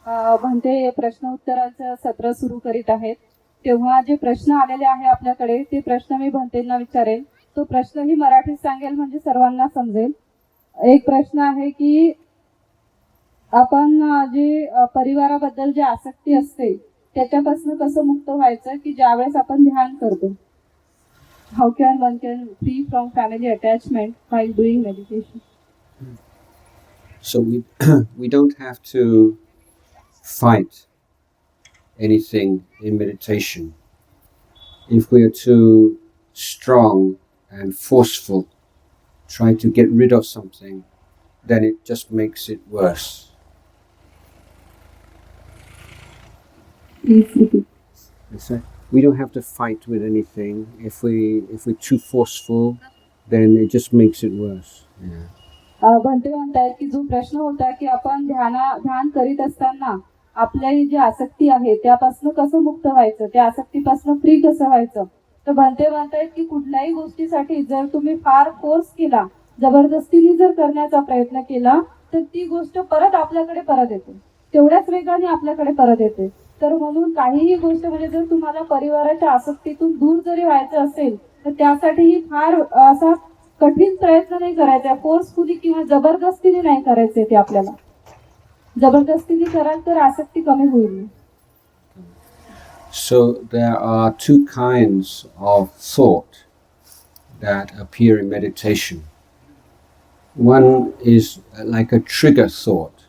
म्हणते प्रश्न उत्तराचं सत्र सुरू करीत आहेत तेव्हा जे प्रश्न आलेले आहे आपल्याकडे ते प्रश्न मी भंतेंना विचारेल. तो प्रश्नही मराठीत सांगेल म्हणजे सर्वांना समजेल. एक प्रश्न आहे की आपण जे परिवाराबद्दल जे आसक्ती असते त्याच्यापासून कसं मुक्त व्हायचं की ज्यावेळेस आपण ध्यान करतो. How can one can free from family attachment while doing meditation. So we don't have to fight anything in meditation. If we are too strong and forceful, try to get rid of something, then it just makes it worse. That's right. We don't have to fight with anything. If we're too forceful, then it just makes it worse. Yeah. Bhante म्हणतायत की जो प्रश्न होता की आपण ध्यान करीत असताना आपल्याही जी आसक्ती आहे त्यापासून कसं मुक्त व्हायचं, त्या आसक्तीपासून फ्री कसं व्हायचं. तर भंते म्हणतायत की कुठल्याही गोष्टीसाठी जर तुम्ही फार फोर्स केला, जबरदस्तीने जर करण्याचा प्रयत्न केला तर ती गोष्ट परत आपल्याकडे परत येते, तेवढ्याच वेगाने आपल्याकडे परत येते. तर म्हणून काहीही गोष्ट म्हणजे जर तुम्हाला परिवाराच्या आसक्तीतून दूर जरी व्हायचं असेल तर त्यासाठीही फार असा कठीण प्रयत्न नाही करायचा, फोर्सफुली किंवा जबरदस्तीने नाही करायचे. ते आपल्याला जबरदस्तीने कराल तर आसक्ती कमी होईल. So there are two kinds of thought that appear in meditation. One is like a trigger thought,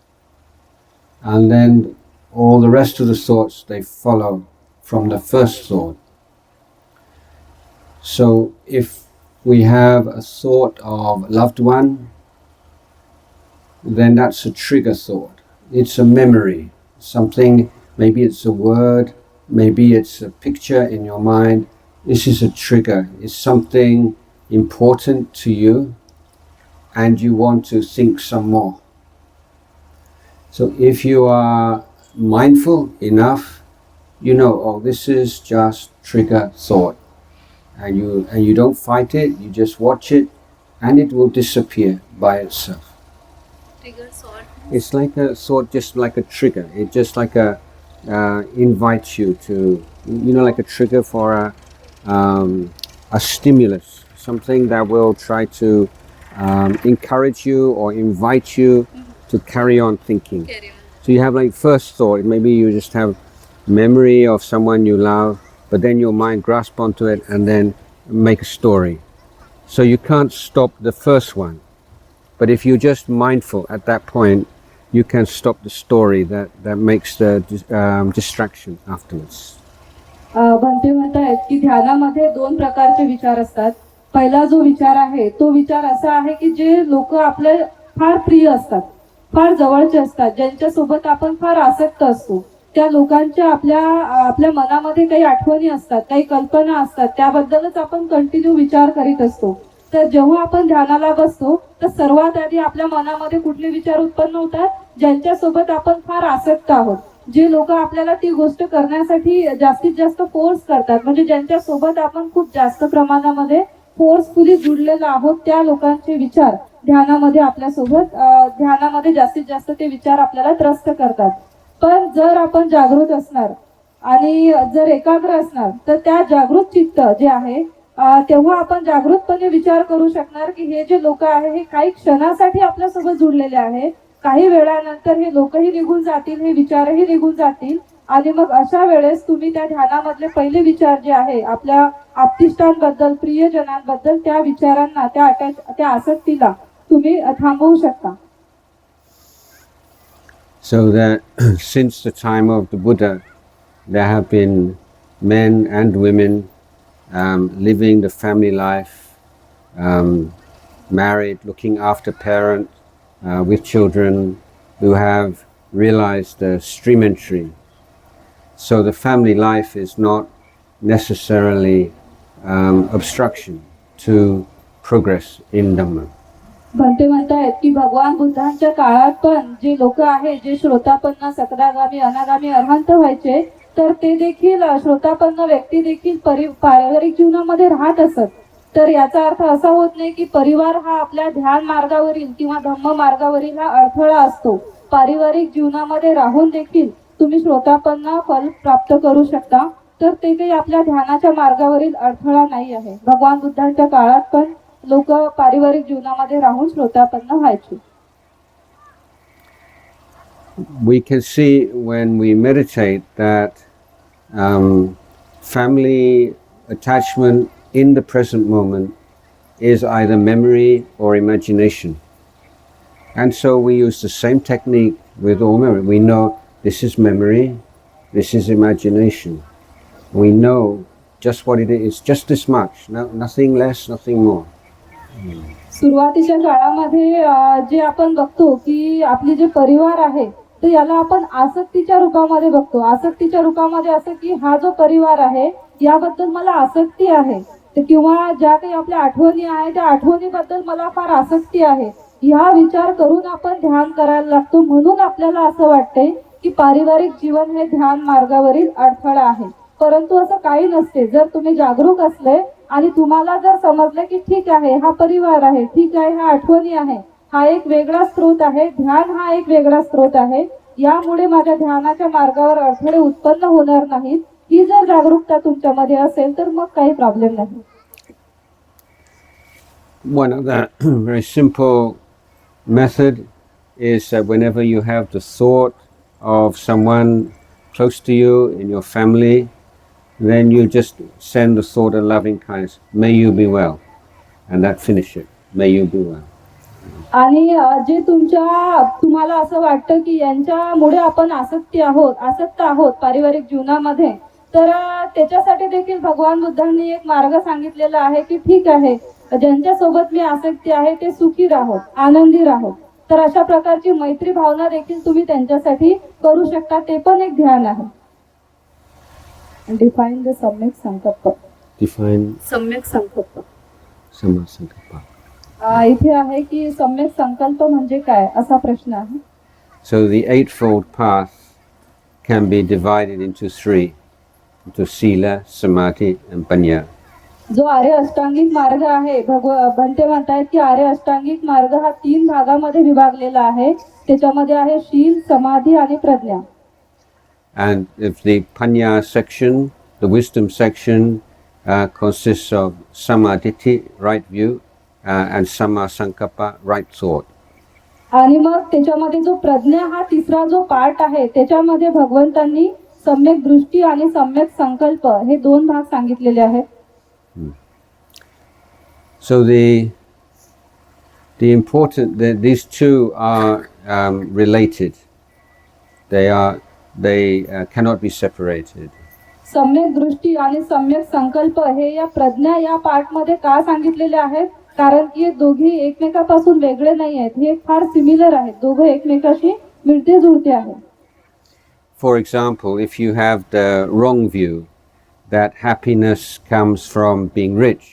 and then all the rest of the thoughts they follow from the first thought. So if we have a thought of loved one, then that's a trigger thought. It's a memory, something, maybe it's a word, maybe it's a picture in your mind. This is a trigger. It's something important to you and you want to think some more. So if you are mindful enough, you know, oh, this is just trigger thought. And you don't fight it, you just watch it and it will disappear by itself. Trigger thought? It's like a thought, just like a trigger. It just like a invites you to, you know, like a trigger for a stimulus, something that will try to encourage you or invite you to carry on thinking. So you have like first thought, maybe you just have memory of someone you love, but then your mind grasps onto it and then make a story. So you can't stop the first one. But if you're just mindful at that point, you can stop the story that makes the distraction afterwards. Bhante म्हणतायत की ध्यानामध्ये दोन प्रकारचे विचार असतात. पहिला जो विचार आहे तो विचार असा आहे की जे लोक आपले फार प्रिय असतात, फार जवळचे असतात, ज्यांच्यासोबत आपण फार आसक्त असतो, त्या लोकांच्या आपल्या मनामध्ये काही आठवणी असतात, काही कल्पना असतात, त्याबद्दलच आपण कंटिन्यू विचार करीत असतो. तर जेव्हा आपण ध्यानाला बसतो तर सर्वात आधी आपल्या मनामध्ये कुठले विचार उत्पन्न होतात, ज्यांच्यासोबत आपण फार आसक्त आहोत, जे लोक आपल्याला ती गोष्ट करण्यासाठी जास्तीत जास्त फोर्स करतात, म्हणजे ज्यांच्यासोबत आपण खूप जास्त प्रमाणामध्ये फोर्सफुली जुडलेलो आहोत, त्या लोकांचे विचार ध्यानामध्ये आपल्यासोबत ध्यानामध्ये जास्तीत जास्त ते विचार आपल्याला त्रस्त करतात. पण जर आपण जागृत असणार आणि जर एकाग्र असणार तर त्या जागृत चित्त जे आहे तेव्हा आपण जागृतपणे विचार करू शकणार की हे जे लोक आहे हे काही क्षणासाठी आपल्यासोबत जुडलेले आहे, काही वेळानंतर हे लोकही निघून जातील, हे विचारही निघून जातील. आणि मग अशा वेळेस तुम्ही त्या ध्यानामधले पहिले विचार जे आहे आपल्या आप्तिष्टांबद्दल, प्रियजनांबद्दल, त्या विचारांना, त्या आसक्तीला तुम्ही थांबवू शकता. So that since the time of the Buddha, there have been men and women living the family life, married, looking after parents, with children who have realized the stream entry. So the family life is not necessarily obstruction to progress in Dhamma. Bhante म्हणतायत की भगवान बुद्धांच्या काळात पण जे लोक आहेत, जे श्रोतापन्न, सकदागामी, अनागामी, अरहंत व्हायचे, तर ते देखील श्रोतापन्न व्यक्ती देखील पारिवारिक जीवनामध्ये राहत असत. तर याचा अर्थ असा होत नाही की परिवार हा आपल्या ध्यान मार्गावरील किंवा धम्म मार्गावरील हा अडथळा असतो. पारिवारिक जीवनामध्ये राहून देखील तुम्ही श्रोतापन्न फल प्राप्त करू शकता, तर ते काही आपल्या ध्यानाच्या मार्गावरील अडथळा नाही आहे. भगवान बुद्धांच्या काळात पण लोक पारिवारिक जीवनामध्ये राहून श्रोतापन्न व्हायचे. We can see when we meditate that family attachment in the present moment is either memory or imagination. And so we use the same technique with all memory. We know this is memory, this is imagination. We know just what it is. It's just this much, nothing less, nothing more. सुरुवातीच्या काळामध्ये जे आपण बघतो की आपली जे परिवार आहे तर याला आपण आसक्तीच्या रूपामध्ये बघतो. आसक्तीच्या रूपामध्ये असं की हा जो परिवार आहे याबद्दल मला आसक्ती आहे, किंवा ज्या काही आपल्या आठवणी आहे त्या आठवणीबद्दल मला फार आसक्ती आहे, ह्या विचार करून आपण ध्यान करायला लागतो. म्हणून आपल्याला असं वाटतंय की पारिवारिक जीवन हे ध्यान मार्गावरील अडथळा आहे. परंतु असं काही नसते. जर तुम्ही जागरूक असले आणि तुम्हाला जर समजले की ठीक आहे हा परिवार आहे, ठीक आहे हा आठवणी आहे, हा एक वेगळा स्रोत आहे, ध्यान हा एक वेगळा स्रोत आहे, यामुळे माझ्या ध्यानाच्या मार्गावर अडथळे उत्पन्न होणार नाहीत, ही जर जागरूकता तुमच्यामध्ये असेल तर मग काही प्रॉब्लेम नाही. One of the very simple method is that whenever you have the thought of someone close to you in your family, then you just send the thought of loving kindness, may you be well, and that finish it, may you be well. आणि जे तुम्हाला असं वाटतं की यांच्यामुळे आपण आसक्त आहोत पारिवारिक जीवनामध्ये, तर त्याच्यासाठी देखील भगवान बुद्धांनी एक मार्ग सांगितलेला आहे की ठीक आहे ज्यांच्यासोबत मी आसक्ती आहे ते सुखी राहोत, आनंदी राहोत. तर अशा प्रकारची मैत्री भावना देखील तुम्ही त्यांच्यासाठी करू शकता. ते पण एक ध्यान आहे. डिफाइन द सम्यक संकल्प. Define सम्यक संकल्प. Sammasankappa. इथे आहे की सम्यक संकल्प म्हणजे काय असा प्रश्न आहे. So the eightfold path can be divided into three, into Sila, Samadhi and Panya. जो आर्य अष्टांगिक मार्ग आहे, भंते म्हणतायत की आर्य अष्टांगिक मार्ग हा 3 भागामध्ये विभागलेला आहे. त्याच्यामध्ये आहे शील, समाधी आणि Pragya. And if the Panya section, the wisdom section, consists of Samadhi, right view, and Sammasankappa, right thought. आणि मग त्याच्यामध्ये जो प्रज्ञा हा तिसरा जो पार्ट आहे त्याच्यामध्ये भगवंतांनी सम्यक दृष्टी आणि सम्यक संकल्प हे 2 भाग सांगितलेले आहेत. So these two are related. They cannot be separated. सम्यक दृष्टी आणि सम्यक संकल्प हे या प्रज्ञा या पार्ट मध्ये का सांगितलेले आहेत, कारण की हे दोघे एकमेकापासून वेगळे नाही आहेत, हे फार सिमिलर आहेत, दोघे एकमेकाशी मिळते जुळते आहेत. For example, if you have the wrong view that happiness comes from being rich,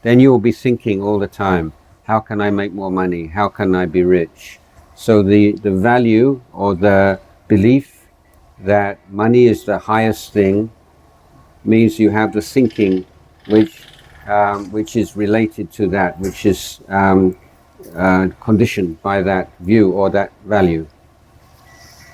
then you will be thinking all the time, how can I make more money? How can I be rich? So the value or the belief that money is the highest thing means you have the thinking which is related to that, which is conditioned by that view or that value.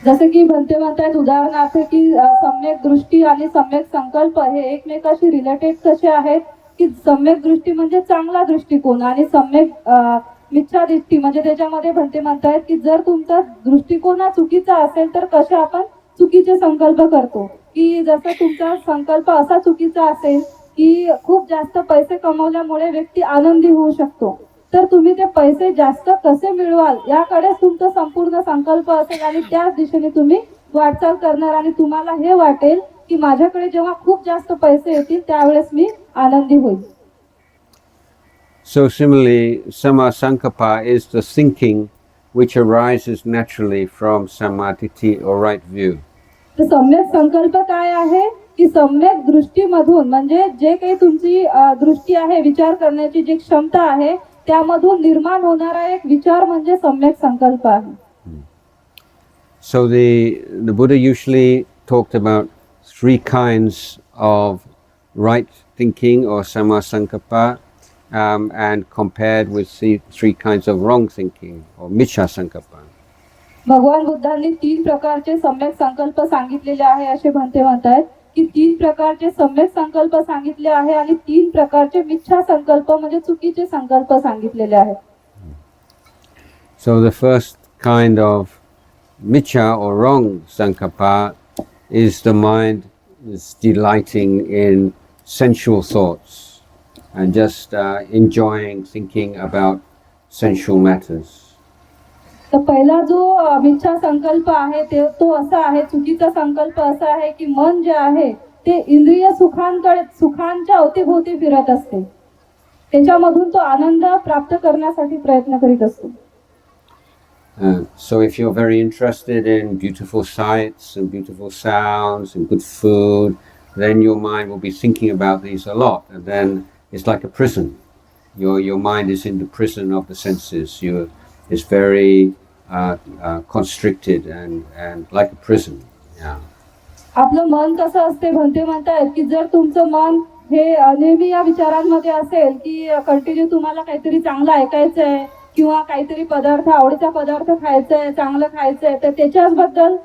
जसे की भंते म्हणतात उदाहरणार्थ की सम्यक दृष्टी आणि सम्यक संकल्प हे एकमेकाशी रिलेटेड कसे आहेत की सम्यक दृष्टी म्हणजे चांगला दृष्टिकोन आणि सम्यक मिथ्या दृष्टी म्हणजे त्याच्यामध्ये भंते म्हणतात की जर तुमचा दृष्टिकोन हा चुकीचा असेल तर कसे आपण चुकीचे संकल्प करतो, की जसं तुमचा संकल्प असा चुकीचा असेल की खूप जास्त पैसे कमवल्यामुळे व्यक्ती आनंदी होऊ शकतो, तर तुम्ही ते पैसे जास्त कसे मिळवाल याकडे तुमचा संपूर्ण संकल्प असेल आणि त्याच दिशेने तुम्ही वाटचाल करणार आणि तुम्हाला हे वाटेल की माझ्याकडे जेव्हा खूप जास्त पैसे येतील त्यावेळेस मी आनंदी होईल. So similarly, Sammasankappa is the thinking which arises naturally from Samadhi or right view. तर सम्यक संकल्प काय आहे की सम्यक दृष्टीमधून म्हणजे जे काही तुमची दृष्टी आहे, विचार करण्याची जी क्षमता आहे त्यामधून निर्माण होणारा एक विचार म्हणजे सम्यक संकल्प आहे. So the Buddha usually talked about 3 kinds of right thinking or Sammasankappa and compared with the 3 kinds of wrong thinking or Miccha Sankappa. भगवान बुद्धांनी 3 प्रकारचे सम्यक संकल्प सांगितलेले आहे असे भंते म्हणतायत की 3 प्रकारचे सम्यक संकल्प सांगितले आहे आणि 3 प्रकारचे मिथ्या संकल्प म्हणजे चुकीचे संकल्प सांगितलेले आहेत. So the first kind of michya or wrong sankalpa is the mind is delighting in sensual thoughts and just enjoying thinking about sensual matters. तर पहिला जो मिथ्या संकल्प आहे तो असा आहे, चुकीचा संकल्प असा आहे की मन जे आहे ते इंद्रिय सुखांच्या अवतीभोवती फिरत असते, त्याच्यामधून तो आनंद प्राप्त करण्यासाठी प्रयत्न करीत असतो. So if you're very interested in beautiful sights and beautiful sounds and good food, then your mind will be thinking about these a lot, and then it's like a prison. Your mind is in the prison of the senses. It's very constricted and like a prison. Yeah. आपलं मन कसं असते भंते म्हणतायत की जर तुमचं मन हे नेहमी या विचारांमध्ये असेल की कंटिन्यू तुम्हाला काहीतरी चांगलं ऐकायचं आहे किंवा काहीतरी पदार्थ आवडीचा पदार्थ खायचा आहे, चांगलं खायचं आहे, तर त्याच्याबद्दल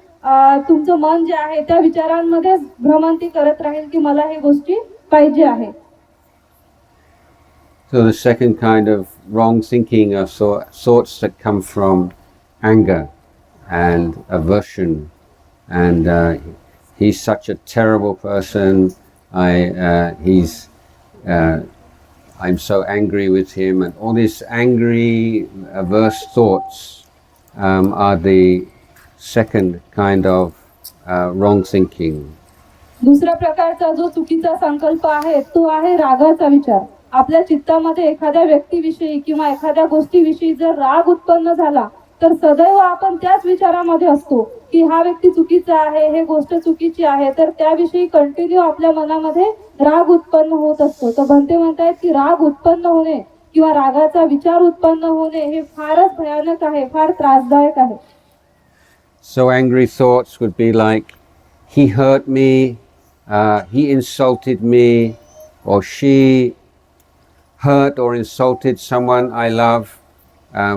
तुमचं मन जे आहे त्या विचारांमध्ये भ्रमंती करत राहील की मला हे गोष्टी पाहिजे आहे. So the second kind of wrong thinking are thoughts that come from anger and aversion, and he's such a terrible person. I'm so angry with him, and all these angry, averse thoughts are the second kind of wrong thinking. दुसऱ्या प्रकारचा जो चुकीचा संकल्प आहे तो आहे रागाचा विचार. आपल्या चित्तामध्ये एखाद्या व्यक्तीविषयी किंवा एखाद्या गोष्टीविषयी जर राग उत्पन्न झाला तर सदैव आपण त्याच विचारामध्ये असतो की हा व्यक्ती चुकीचा आहे, हे गोष्ट चुकीची आहे, तर त्याविषयी कंटिन्यू आपल्या मनामध्ये राग उत्पन्न होत असतो. तर भंते म्हणतायत की राग उत्पन्न होणे किंवा रागाचा विचार उत्पन्न होणे हे फारच भयानक आहे, फार त्रासदायक आहे. So angry thoughts would be like, he hurt me, he insulted me, or she hurt or insulted someone I love,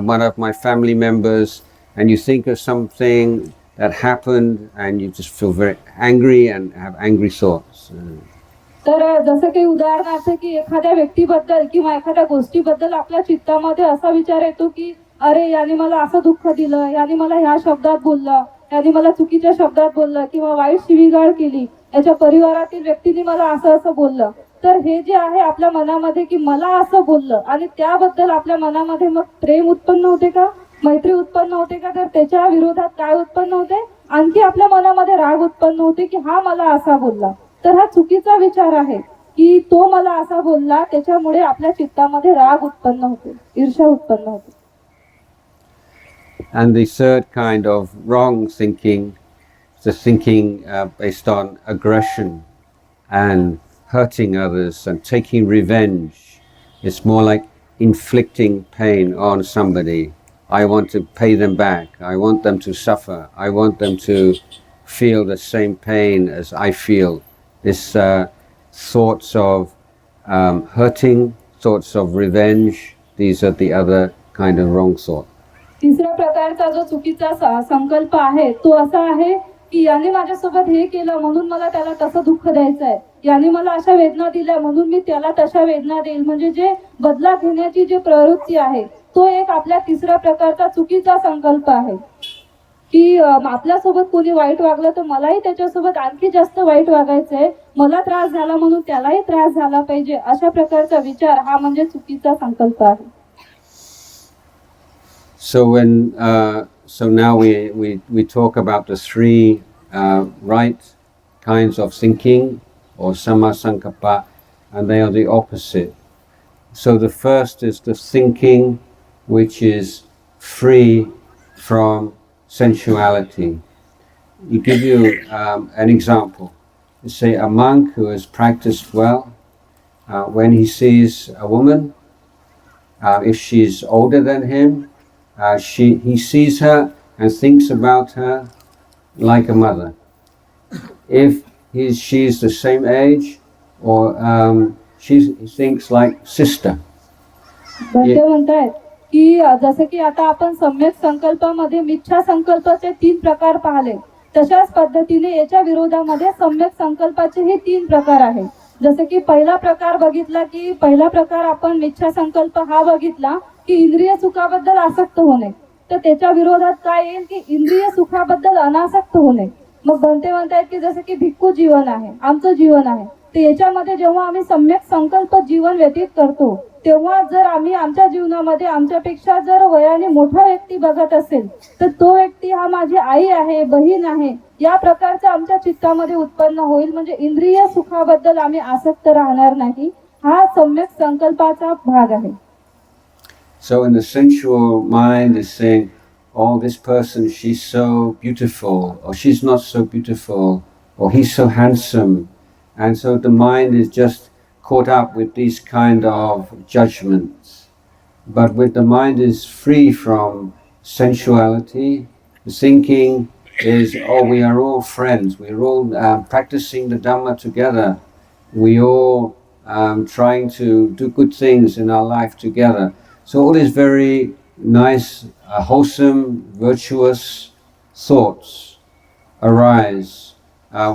one of my family members, and you think of something that happened and you just feel very angry and have angry thoughts. तर जसं काही उदाहरणार्थ की एखाद्या व्यक्तीबद्दल किंवा एखाद्या गोष्टीबद्दल आपल्या चित्तामध्ये असा विचार येतो की अरे याने मला असं दुःख दिलं, याने मला ह्या शब्दात बोललं, याने मला चुकीच्या शब्दात बोललं किंवा वाईट शिवीगाळ केली, याच्या परिवारातील व्यक्तीने मला असं बोललं. तर हे जे आहे आपल्या मनामध्ये की मला असं बोललं आणि त्याबद्दल आपल्या मनामध्ये मग प्रेम उत्पन्न होते का, मैत्री उत्पन्न होते का, तर त्याच्या विरोधात काय उत्पन्न होते, आणखी आपल्या मनामध्ये राग उत्पन्न होते की हा मला असा बोलला. तर हा चुकीचा विचार आहे की तो मला असा बोलला, त्याच्यामुळे आपल्या चित्तामध्ये राग उत्पन्न होते, ईर्ष्या उत्पन्न होते. And the third kind of wrong thinking is the thinking based on aggression and hurting others and taking revenge. It's more like inflicting pain on somebody. I want to pay them back. I want them to suffer. I want them to feel the same pain as I feel. This thoughts of hurting, thoughts of revenge, these are the other kind of wrong thought. तिसऱ्या प्रकारचा जो चुकीचा संकल्प आहे तो असा आहे की याने माझ्यासोबत हे केलं म्हणून मला त्याला तसं दुःख द्यायचं आहे, याने मला अशा वेदना दिल्या म्हणून मी त्याला तशा वेदना देईल. म्हणजे जे बदला घेण्याची जी प्रवृत्ती आहे तो एक आपल्या तिसऱ्या प्रकारचा चुकीचा संकल्प आहे की आपल्यासोबत कोणी वाईट वागलं तर मलाही त्याच्यासोबत आणखी जास्त वाईट वागायचंय, मला त्रास झाला म्हणून त्यालाही त्रास झाला पाहिजे, अशा प्रकारचा विचार हा म्हणजे चुकीचा संकल्प आहे. So now we talk about the three right kinds of thinking or samma sankappa, and they are the opposite. So the first is the thinking which is free from sensuality. You give you an example. You say a monk who has practiced well, when he sees a woman, if she's older than him, he sees her and thinks about her like a mother. If she's the same age, or he thinks like sister. Bhante म्हणतायत की जसं की आता आपण सम्यक संकल्पामध्ये मिथ्या संकल्पाचे 3 प्रकार पाहिले, तशाच पद्धतीने याच्या विरोधामध्ये सम्यक संकल्पाचे हे 3 प्रकार आहे. जसं की पहिला प्रकार बघितला की पहिला प्रकार आपण मिथ्या संकल्प हा बघितला की इंद्रिय सुखाबद्दल आसक्त होणे. तर त्याच्या विरोधात काय येईल की इंद्रिय सुखाबद्दल अनासक्त होणे. मग बनते म्हणतायत की जसं की भिक्खू जीवन आहे, आमचं जीवन आहे, तर याच्यामध्ये जेव्हा आम्ही सम्यक संकल्प जीवन व्यतीत करतो तेव्हा जर आम्ही आमच्या जीवनामध्ये आमच्यापेक्षा जर वयाने मोठा व्यक्ती बघत असेल तर तो व्यक्ती हा माझी आई आहे, बहीण आहे, या प्रकारचं आमच्या चित्तामध्ये उत्पन्न होईल. म्हणजे इंद्रिय सुखाबद्दल आम्ही आसक्त राहणार नाही. हा सम्यक संकल्पाचा भाग आहे. So in the sensual mind is saying, oh, this person, she's so beautiful, or she's not so beautiful, or he's so handsome. And so the mind is just caught up with these kind of judgments. But when the mind is free from sensuality, the thinking is, oh, we are all friends, we're all practicing the Dhamma together, we all trying to do good things in our life together. So all these very nice, wholesome, virtuous thoughts arise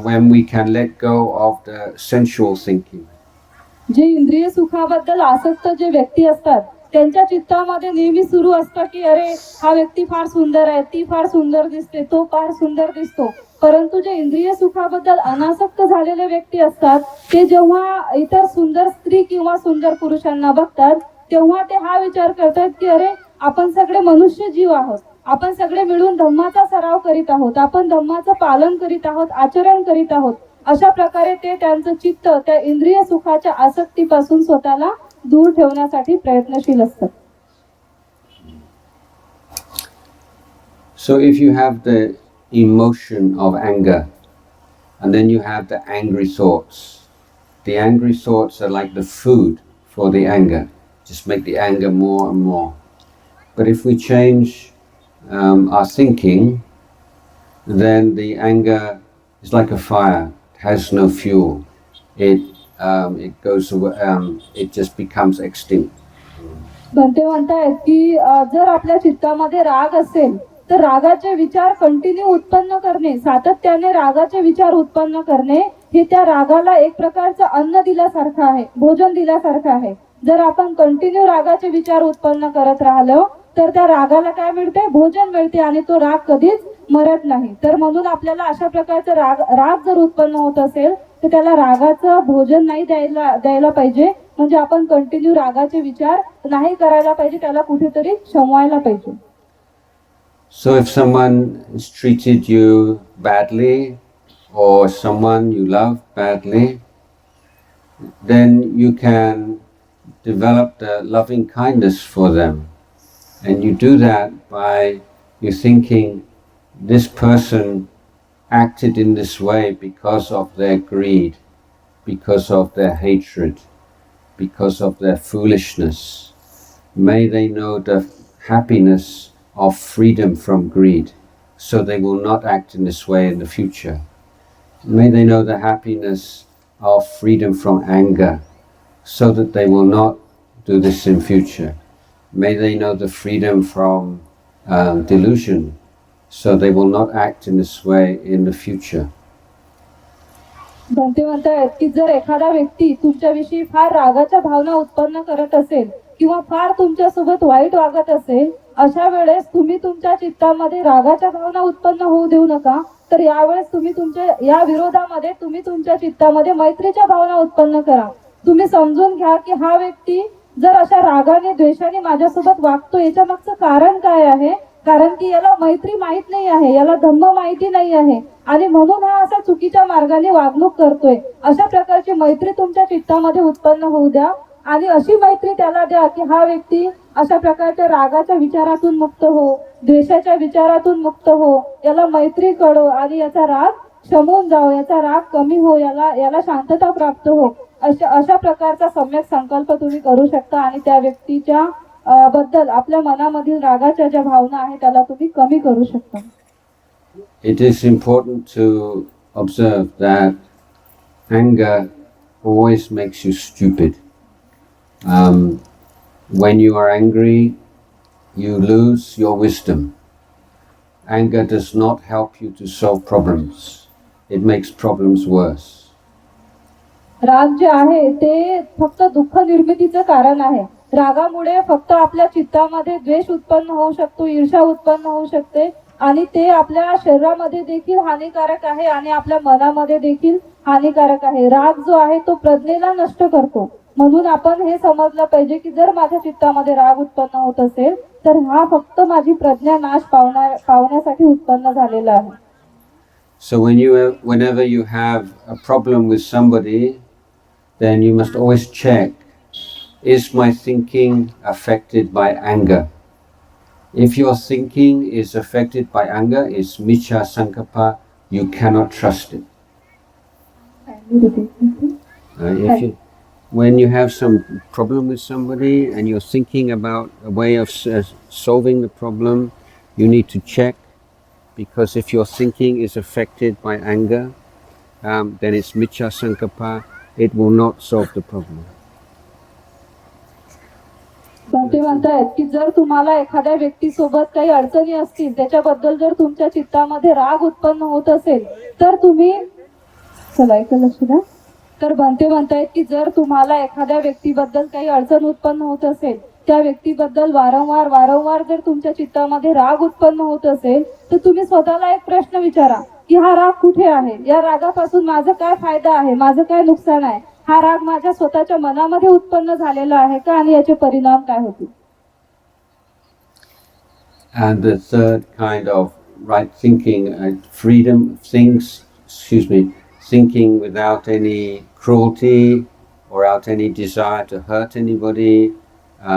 when we can let go of the sensual thinking. जे इंद्रिय सुखाबद्दल आसक्त जे व्यक्ती असतात त्यांच्या चित्तामध्ये नेहमी सुरू असतं की अरे हा व्यक्ती फार सुंदर आहे, ती फार सुंदर दिसते, तो फार सुंदर दिसतो. परंतु जे इंद्रिय सुखाबद्दल अनासक्त झालेले व्यक्ती असतात ते जेव्हा इतर सुंदर स्त्री किंवा सुंदर पुरुषांना बघतात तेव्हा ते हा विचार करतात की अरे आपण सगळे मनुष्य जीव आहोत, आपण सगळे मिळून धम्माचा सराव करीत आहोत, आपण धम्माचं पालन करीत आहोत, आचरण करीत आहोत. अशा प्रकारे ते त्यांचं चित्त त्या इंद्रिय सुखाच्या आसक्तीपासून स्वतःला दूर ठेवण्यासाठी प्रयत्नशील असतात. So if you have the emotion of anger and then you have the angry thoughts, the angry thoughts are like the food for the anger, just make the anger more and more. But if we change our thinking, then the anger is like a fire, it has no fuel, it goes away, it just becomes extinct. बनते म्हणतायत की जर आपल्या चित्तामध्ये राग असेल तर रागाचे विचार continue उत्पन्न करणे, सातत्याने रागाचे विचार उत्पन्न करणे हे त्या रागाला एक प्रकारचं अन्न दिल्यासारखं आहे, भोजन दिल्यासारखं आहे. जर आपण कंटिन्यू रागाचे विचार उत्पन्न करत राहिलो तर त्या रागाला काय मिळते, भोजन मिळते आणि तो राग कधीच मरत नाही. तर म्हणून आपल्याला अशा प्रकारचं राग जर उत्पन्न होत असेल तर त्याला रागाचं भोजन नाही द्यायला पाहिजे. म्हणजे आपण कंटिन्यू रागाचे विचार नाही करायला पाहिजे, त्याला कुठेतरी शमवायला पाहिजे. So if someone has treated you badly or someone you love badly, then you can develop the loving kindness for them. And you do that by you thinking this person acted in this way because of their greed, because of their hatred, because of their foolishness. May they know the happiness of freedom from greed, so they will not act in this way in the future. May they know the happiness of freedom from anger, so that they will not do this in future. May they know the freedom from delusion, so they will not act in this way in the future. बनते म्हणतायत की जर एखादा व्यक्ती तुमच्याविषयी फार रागाच्या भावना उत्पन्न करत असेल किंवा फार तुमच्यासोबत वाईट वागत असेल, अशा वेळेस तुम्ही तुमच्या चित्तामध्ये रागाच्या भावना उत्पन्न होऊ देऊ नका. तर यावेळेस तुम्ही तुमच्या या विरोधामध्ये तुम्ही तुमच्या चित्तामध्ये मैत्रीच्या भावना उत्पन्न करा. तुम्ही समजून घ्या की हा व्यक्ती जर अशा रागाने द्वेषाने माझ्यासोबत वागतो याच्या मागचं कारण काय आहे. कारण की याला मैत्री माहित नाही आहे, याला धम्म माहिती नाही आहे आणि म्हणून हा असा चुकीच्या मार्गाने वागणूक करतोय. अशा प्रकारची मैत्री तुमच्या चित्तामध्ये उत्पन्न होऊ द्या आणि अशी मैत्री त्याला द्या की हा व्यक्ती अशा प्रकारच्या रागाच्या विचारातून मुक्त हो, द्वेषाच्या विचारातून मुक्त हो, याला मैत्री कळो आणि याचा राग शमून जाओ, याचा राग कमी हो, याला शांतता प्राप्त हो. अशा प्रकारचा सम्यक संकल्प तुम्ही करू शकता आणि त्या व्यक्तीच्या बद्दल आपल्या मनामधील रागाच्या ज्या भावना आहेत त्याला तुम्ही कमी करू शकता. It is important to observe that anger always makes you stupid. When you are angry, you lose your wisdom. Anger does not help you to solve problems. It makes problems worse. राग जे आहे ते फक्त दुःख निर्मितीचं कारण आहे. रागामुळे फक्त आपल्या चित्तामध्ये द्वेष उत्पन्न होऊ शकतो, ईर्ष्या उत्पन्न होऊ शकते आणि ते आपल्या शरीरामध्ये देखील हानिकारक आहे आणि आपल्या मनामध्ये देखील हानिकारक आहे. राग जो आहे तो प्रज्ञेला नष्ट करतो. म्हणून आपण हे समजलं पाहिजे की जर माझ्या चित्तामध्ये राग उत्पन्न होत असेल तर हा फक्त माझी प्रज्ञा नाश पावण्यासाठी उत्पन्न झालेला आहे. So whenever you have a problem with somebody, then you must always check, is my thinking affected by anger? If your thinking is affected by anger, it's miccha sankappa, you cannot trust it. When you have some problem with somebody and you're thinking about a way of solving the problem, you need to check, because if your thinking is affected by anger, then it's miccha sankappa, it will not solve the problem. ते म्हणतायत की जर तुम्हाला एखाद्या व्यक्तीसोबत काही अडचणी असतील, त्याच्याबद्दल जर तुमच्या चित्तामध्ये राग उत्पन्न होत असेल तर तुम्ही लक्ष द्या. तर बनते म्हणतायत की जर तुम्हाला एखाद्या व्यक्तीबद्दल काही अडचण उत्पन्न होत असेल, त्या व्यक्तीबद्दल वारंवार जर तुमच्या चित्तामध्ये राग उत्पन्न होत असेल तर तुम्ही स्वतःला एक प्रश्न विचारा की हा राग कुठे आहे, या रागापासून माझा काय फायदा आहे, माझं काय नुकसान आहे, हा राग माझ्या स्वतःच्या मनामध्ये उत्पन्न झालेला आहे का आणि याचे परिणाम काय होतील. And the third kind of right thinking, freedom, thinking without any cruelty or without any desire to hurt anybody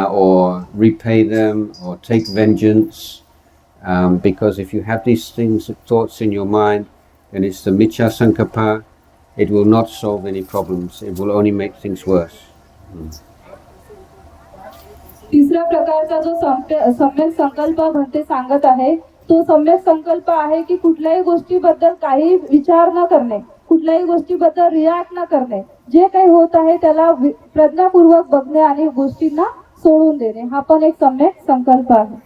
or repay them or take vengeance. Because if you have these thoughts in your mind, then it's the miccha sankappa. It will not solve any problems. It will only make things worse. तिसऱ्या प्रकारचा जो सम्यक संकल्प म्हणते सांगत आहे, तो सम्यक संकल्प आहे की कुठल्याही गोष्टीबद्दल काही विचार न करणे, कुठल्याही गोष्टीबद्दल रिॲक्ट न करणे, जे काही होत आहे त्याला प्रज्ञापूर्वक बघणे आणि गोष्टींना सोडून देणे, हा पण एक सम्यक संकल्प आहे.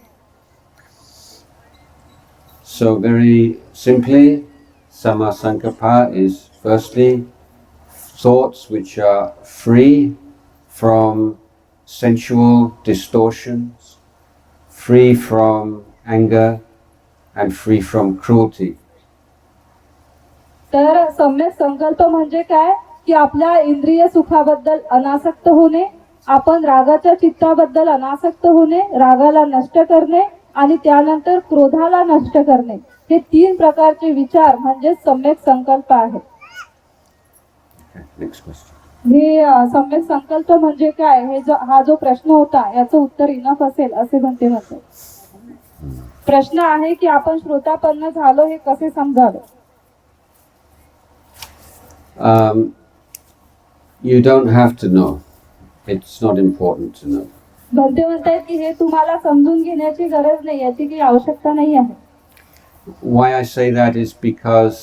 So very simply, samma sankappa is firstly thoughts which are free from sensual distortions, free from anger and free from cruelty. तर सम्यक संकल्प म्हणजे काय की आपल्या इंद्रिय सुखाबद्दल अनासक्त होणे, आपण रागाच्या चित्ताबद्दल अनासक्त होणे, रागाला नष्ट करणे आणि त्यानंतर क्रोधाला नष्ट करणे, हे तीन प्रकारचे विचार म्हणजे सम्यक संकल्प आहे. Next question. हे सम्यक संकल्प म्हणजे काय, हा जो प्रश्न होता याचं उत्तर इनफ असेल असे म्हणते. प्रश्न आहे की आपण श्रोतापन्न झालो हे कसे समजावे. You don't have to know. It's not important to know. Bhante म्हणतात की हे तुम्हाला समजून घेण्याची गरज नाही, याची काही आवश्यकता नाही आहे. Why I say that is because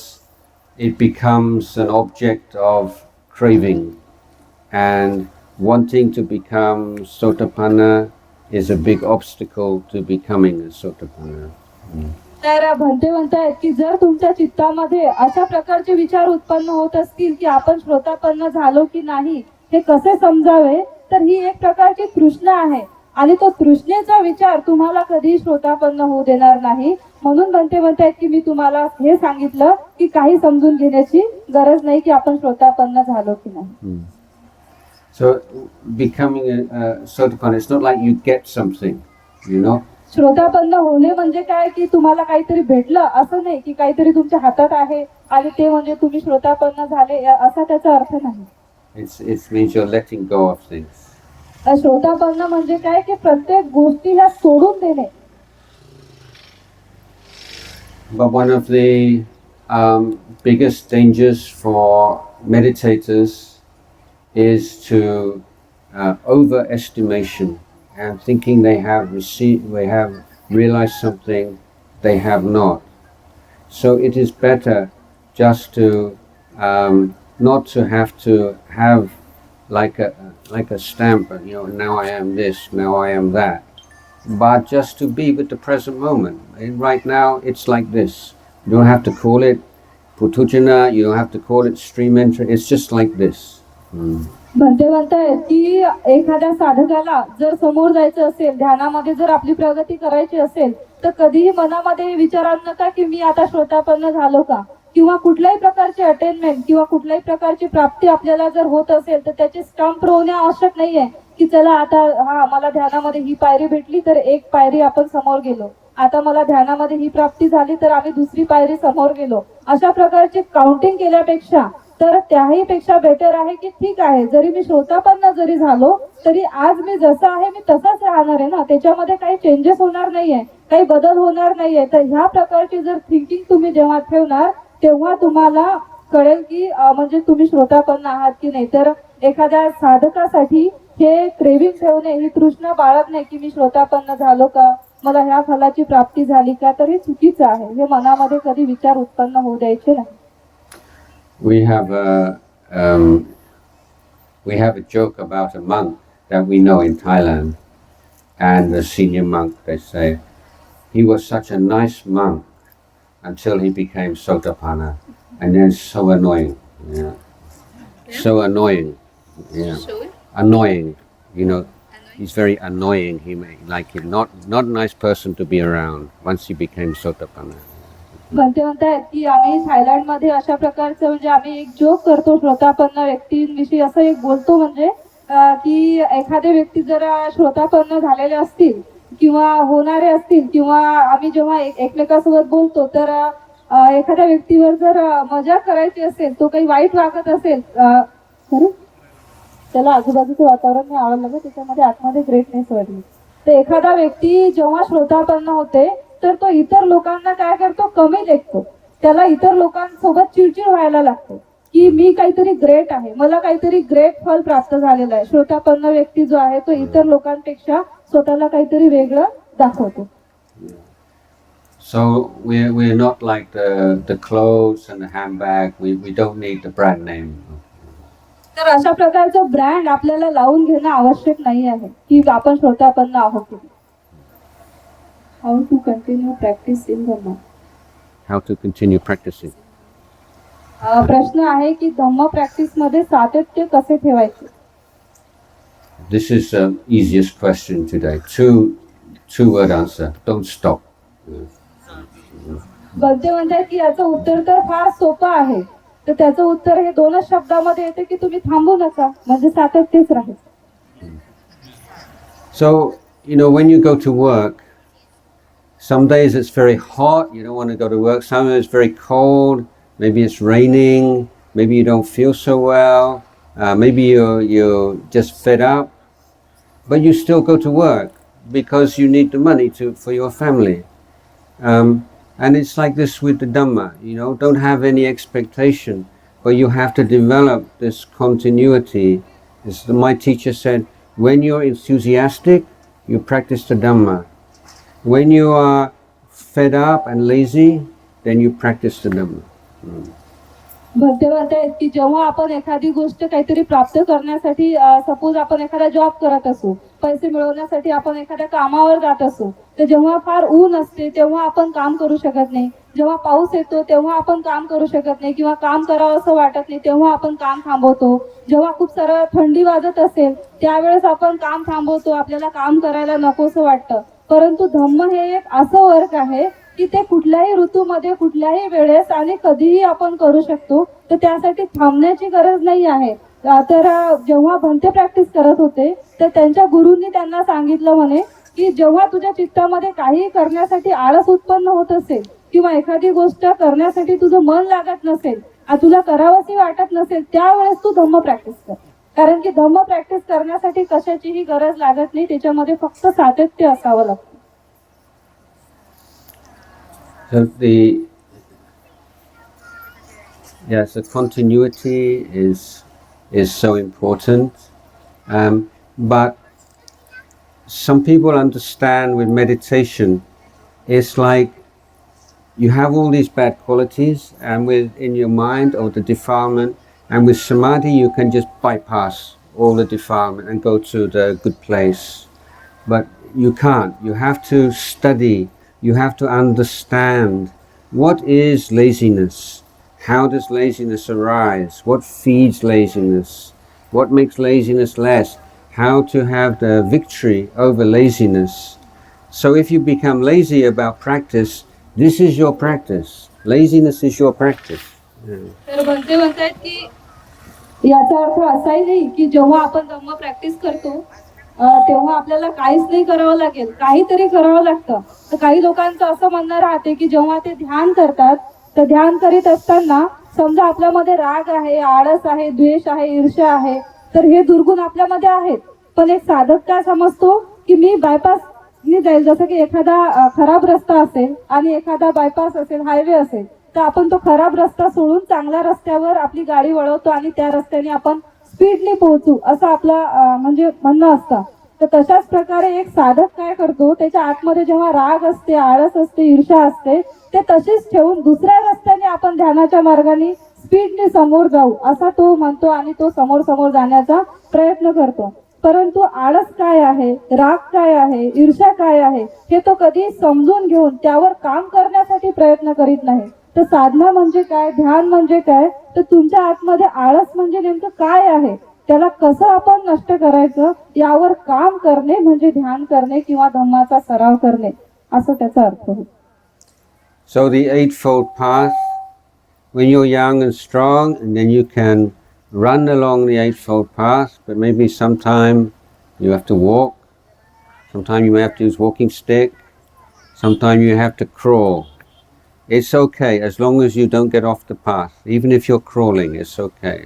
it becomes an object of craving, and wanting to become sotapanna is a big obstacle to becoming a sotapanna. तर भंते म्हणतायत की जर तुमच्या चित्तामध्ये अशा प्रकारचे विचार उत्पन्न होत असतील की आपण श्रोतापन्न झालो की नाही हे कसे समजावे, तर ही एक प्रकारची तृष्णा आहे आणि तो तृष्णेचा विचार तुम्हाला कधी श्रोतापन्न होऊ देणार नाही. म्हणून भंते म्हणतायत की मी तुम्हाला हे सांगितलं की काही समजून घेण्याची गरज नाही की आपण श्रोतापन्न झालो की नाही. So becoming a sotapanna, it's not like you get something, you know. श्रोतापन्न होणे म्हणजे काय की तुम्हाला काहीतरी भेटलं असं नाही की काहीतरी तुमच्या हातात आहे आणि ते म्हणजे तुम्ही श्रोतापन्न झाले असा त्याचा अर्थ नाही. It means you're letting go of things. श्रोतापन्न म्हणजे काय की प्रत्येक गोष्टीला सोडून देणे. But one of the biggest dangers for meditators is to overestimation and thinking they have realized something they have not. So it is better just to not to have like a stamp, you know, now I am this, now I am that. but just to be with the present moment. And right now, it's like this. You don't have to call it Putujana, you don't have to call it stream entry, it's just like this. म्हणते म्हणतायत की एखाद्या साधकाला जर समोर जायचं असेल, ध्यानामध्ये जर आपली प्रगती करायची असेल, तर कधीही मनामध्ये विचार आणू नका की मी आता श्रोतापन्न झालो का, किंवा कुठल्याही प्रकारची अटेनमेंट किंवा कुठल्याही प्रकारची प्राप्ती आपल्याला जर होत असेल तर त्याची स्टंप रोवणे आवश्यक नाहीये की चला आता हा मला ध्यानामध्ये ही पायरी भेटली तर एक पायरी आपण समोर गेलो, आता मला ध्यानामध्ये ही प्राप्ती झाली तर आम्ही दुसरी पायरी समोर गेलो. अशा प्रकारची काउंटिंग केल्यापेक्षा तर त्याही पेक्षा बेटर आहे की ठीक आहे, जरी मी श्रोतापन्न जरी झालो तरी आज मी जसा आहे मी तसाच राहणार आहे ना, त्याच्यामध्ये काही चेंजेस होणार नाहीये, काही बदल होणार नाहीये. तर ह्या प्रकारची जर थिंकिंग तुम्ही जेव्हा ठेवणार तेव्हा तुम्हाला कळेल की म्हणजे तुम्ही श्रोतापन्न आहात की नाही. तर एखाद्या साधकासाठी हे क्रेविंग ठेवणे, ही तृष्णा बाळगणे की मी श्रोतापन्न झालो का, मला ह्या फलाची प्राप्ती झाली का, तर हे चुकीचं आहे. हे मनामध्ये कधी विचार उत्पन्न होऊ द्यायचे नाही. We have a joke about a monk that we know in Thailand, and the senior monk, they say, he was such a nice monk until he became Sotapanna, and then so annoying, yeah. So annoying, yeah. Annoying, you know, he's very annoying. He may like him, not a nice person to be around once he became Sotapanna. म्हणतात की आम्ही थायलंडमध्ये अशा प्रकारचं म्हणजे आम्ही एक joke करतो श्रोतापन्न व्यक्तींविषयी, असं एक बोलतो म्हणजे की एखादे व्यक्ती जर श्रोतापन्न झालेले असतील किंवा होणारे असतील किंवा आम्ही जेव्हा एकमेकांसोबत बोलतो तर एखाद्या व्यक्तीवर जर मजा करायची असेल, तो काही वाईट वागत असेल, त्याला आजूबाजूचं वातावरण नाही आवडलं का, त्याच्यामध्ये आतमध्ये ग्रेटनेस वाटली, तर एखादा व्यक्ती जेव्हा श्रोतापन्न होते तर तो इतर लोकांना काय करतो, कमी लेखतो, त्याला इतर लोकांसोबत चिडचिड व्हायला लागते की मी काहीतरी ग्रेट आहे, मला काहीतरी ग्रेट फल प्राप्त झालेलं आहे. श्रोतापन्न व्यक्ती जो आहे तो इतर लोकांपेक्षा स्वतःला काहीतरी वेगळं दाखवतो. So we're not like the clothes and the handbag. We don't need the brand name. तर अशा प्रकारचं ब्रँड आपल्याला लावून घेणं आवश्यक नाही आहे की आपण श्रोतापन्न आहोत. How to continue practice in Dhamma? How to continue practicing? प्रश्न आहे की धम्म प्रॅक्टिस मध्ये सातत्य कसे ठेवायचे. This is the easiest question today. Two-word answer. Don't stop. Bhante म्हणतात की याचं उत्तर तर फार सोपं आहे, तर त्याचं उत्तर हे दोनच शब्दामध्ये येते की तुम्ही थांबू नका, म्हणजे सातत्यच राहील. So, you know, when you go to work, some days it's very hot, you don't want to go to work. Some days it's very cold, maybe it's raining, maybe you don't feel so well, maybe you're just fed up, but you still go to work because you need the money for your family. And it's like this with the Dhamma, you know, don't have any expectation, but you have to develop this continuity. As my teacher said, when you're enthusiastic, you practice the Dhamma. When you are fed up and lazy, then you practice the Dhamma. भक्ते म्हणतात की जेव्हा आपण एखादी गोष्ट काहीतरी प्राप्त करण्यासाठी, suppose आपण एखादा जॉब करत असू, पैसे मिळवण्यासाठी आपण एखाद्या कामावर जात असू, तर जेव्हा फार ऊन असते तेव्हा आपण काम करू शकत नाही, जेव्हा पाऊस येतो तेव्हा आपण काम करू शकत नाही किंवा काम करावं असं वाटत नाही तेव्हा आपण काम थांबवतो, जेव्हा खूप सारं थंडी वाजत असेल त्यावेळेस आपण काम थांबवतो, आपल्याला काम करायला नकोसं वाटतं. परंतु धम्म हे एक असं वर्क आहे की ते कुठल्याही ऋतूमध्ये कुठल्याही वेळेस आणि कधीही आपण करू शकतो, तर त्यासाठी थांबण्याची गरज नाही आहे. तर जेव्हा भंते प्रॅक्टिस करत होते तर त्यांच्या गुरूंनी त्यांना सांगितलं म्हणे की जेव्हा तुझ्या चित्तामध्ये काही करण्यासाठी आळस उत्पन्न होत असेल किंवा एखादी गोष्ट करण्यासाठी तुझं मन लागत नसेल, तुला करावंशी वाटत नसेल, त्यावेळेस तू धम्म प्रॅक्टिस कर. कारण की धम्म प्रॅक्टिस करण्यासाठी कशाचीही गरज लागत नाही, त्याच्यामध्ये फक्त सातत्य असावं लागतं. So the continuity is so important, but some people understand with meditation, it's like you have all these bad qualities, and in your mind or the defilement, and with samadhi you can just bypass all the defilement and go to the good place. But you can't. You have to study. You have to understand what is laziness. How does laziness arise? What feeds laziness? What makes laziness less? How to have the victory over laziness. So if you become lazy about practice, this is your practice. Laziness is your practice. तर बनते म्हणतायत की याचा अर्थ असाही नाही की जेव्हा आपण धम्म प्रॅक्टिस करतो तेव्हा आपल्याला काहीच नाही करावं लागेल, काहीतरी करावं लागतं. तर काही लोकांचं असं म्हणणं राहते की जेव्हा ते ध्यान करतात तर ध्यान करीत असताना समजा आपल्यामध्ये राग आहे, आळस आहे, द्वेष आहे, ईर्ष्या आहे, तर हे दुर्गुण आपल्यामध्ये आहेत. पण एक साधक काय समजतो की मी बायपासनी जाईल. जसं की एखादा खराब रस्ता असेल आणि एखादा बायपास असेल, हायवे असेल, तर आपण तो खराब रस्ता सोडून चांगल्या रस्त्यावर आपली गाडी वळवतो आणि त्या रस्त्याने आपण स्पीडने पोहोचू असं आपला म्हणजे म्हणणं असतं. तर तशाच प्रकारे एक साधक काय करतो, त्याच्या आतमध्ये जेव्हा राग असते, आळस असते, ईर्ष्या असते, ते तशीच ठेवून दुसऱ्या रस्त्याने आपण ध्यानाच्या मार्गाने स्पीडने समोर जाऊ असा तो म्हणतो आणि तो समोर समोर जाण्याचा प्रयत्न करतो. परंतु आळस काय आहे, राग काय आहे, ईर्ष्या काय आहे हे तो कधी समजून घेऊन त्यावर काम करण्यासाठी प्रयत्न करीत नाही. तर साधना म्हणजे काय, ध्यान म्हणजे काय, तर तुमच्या आतमध्ये आळस म्हणजे नेमकं काय आहे, त्याला कसं आपण नष्ट करायचं यावर काम करणे म्हणजे ध्यान करणे किंवा धम्माचा सराव करणे असं त्याचा अर्थ होतो. So the eightfold path, when you're young and strong, and then you can run along the eightfold path, but maybe sometime you have to walk, sometime you may have to use walking stick, sometime you have to crawl. It's okay as long as you don't get off the path. Even if you're crawling, it's okay.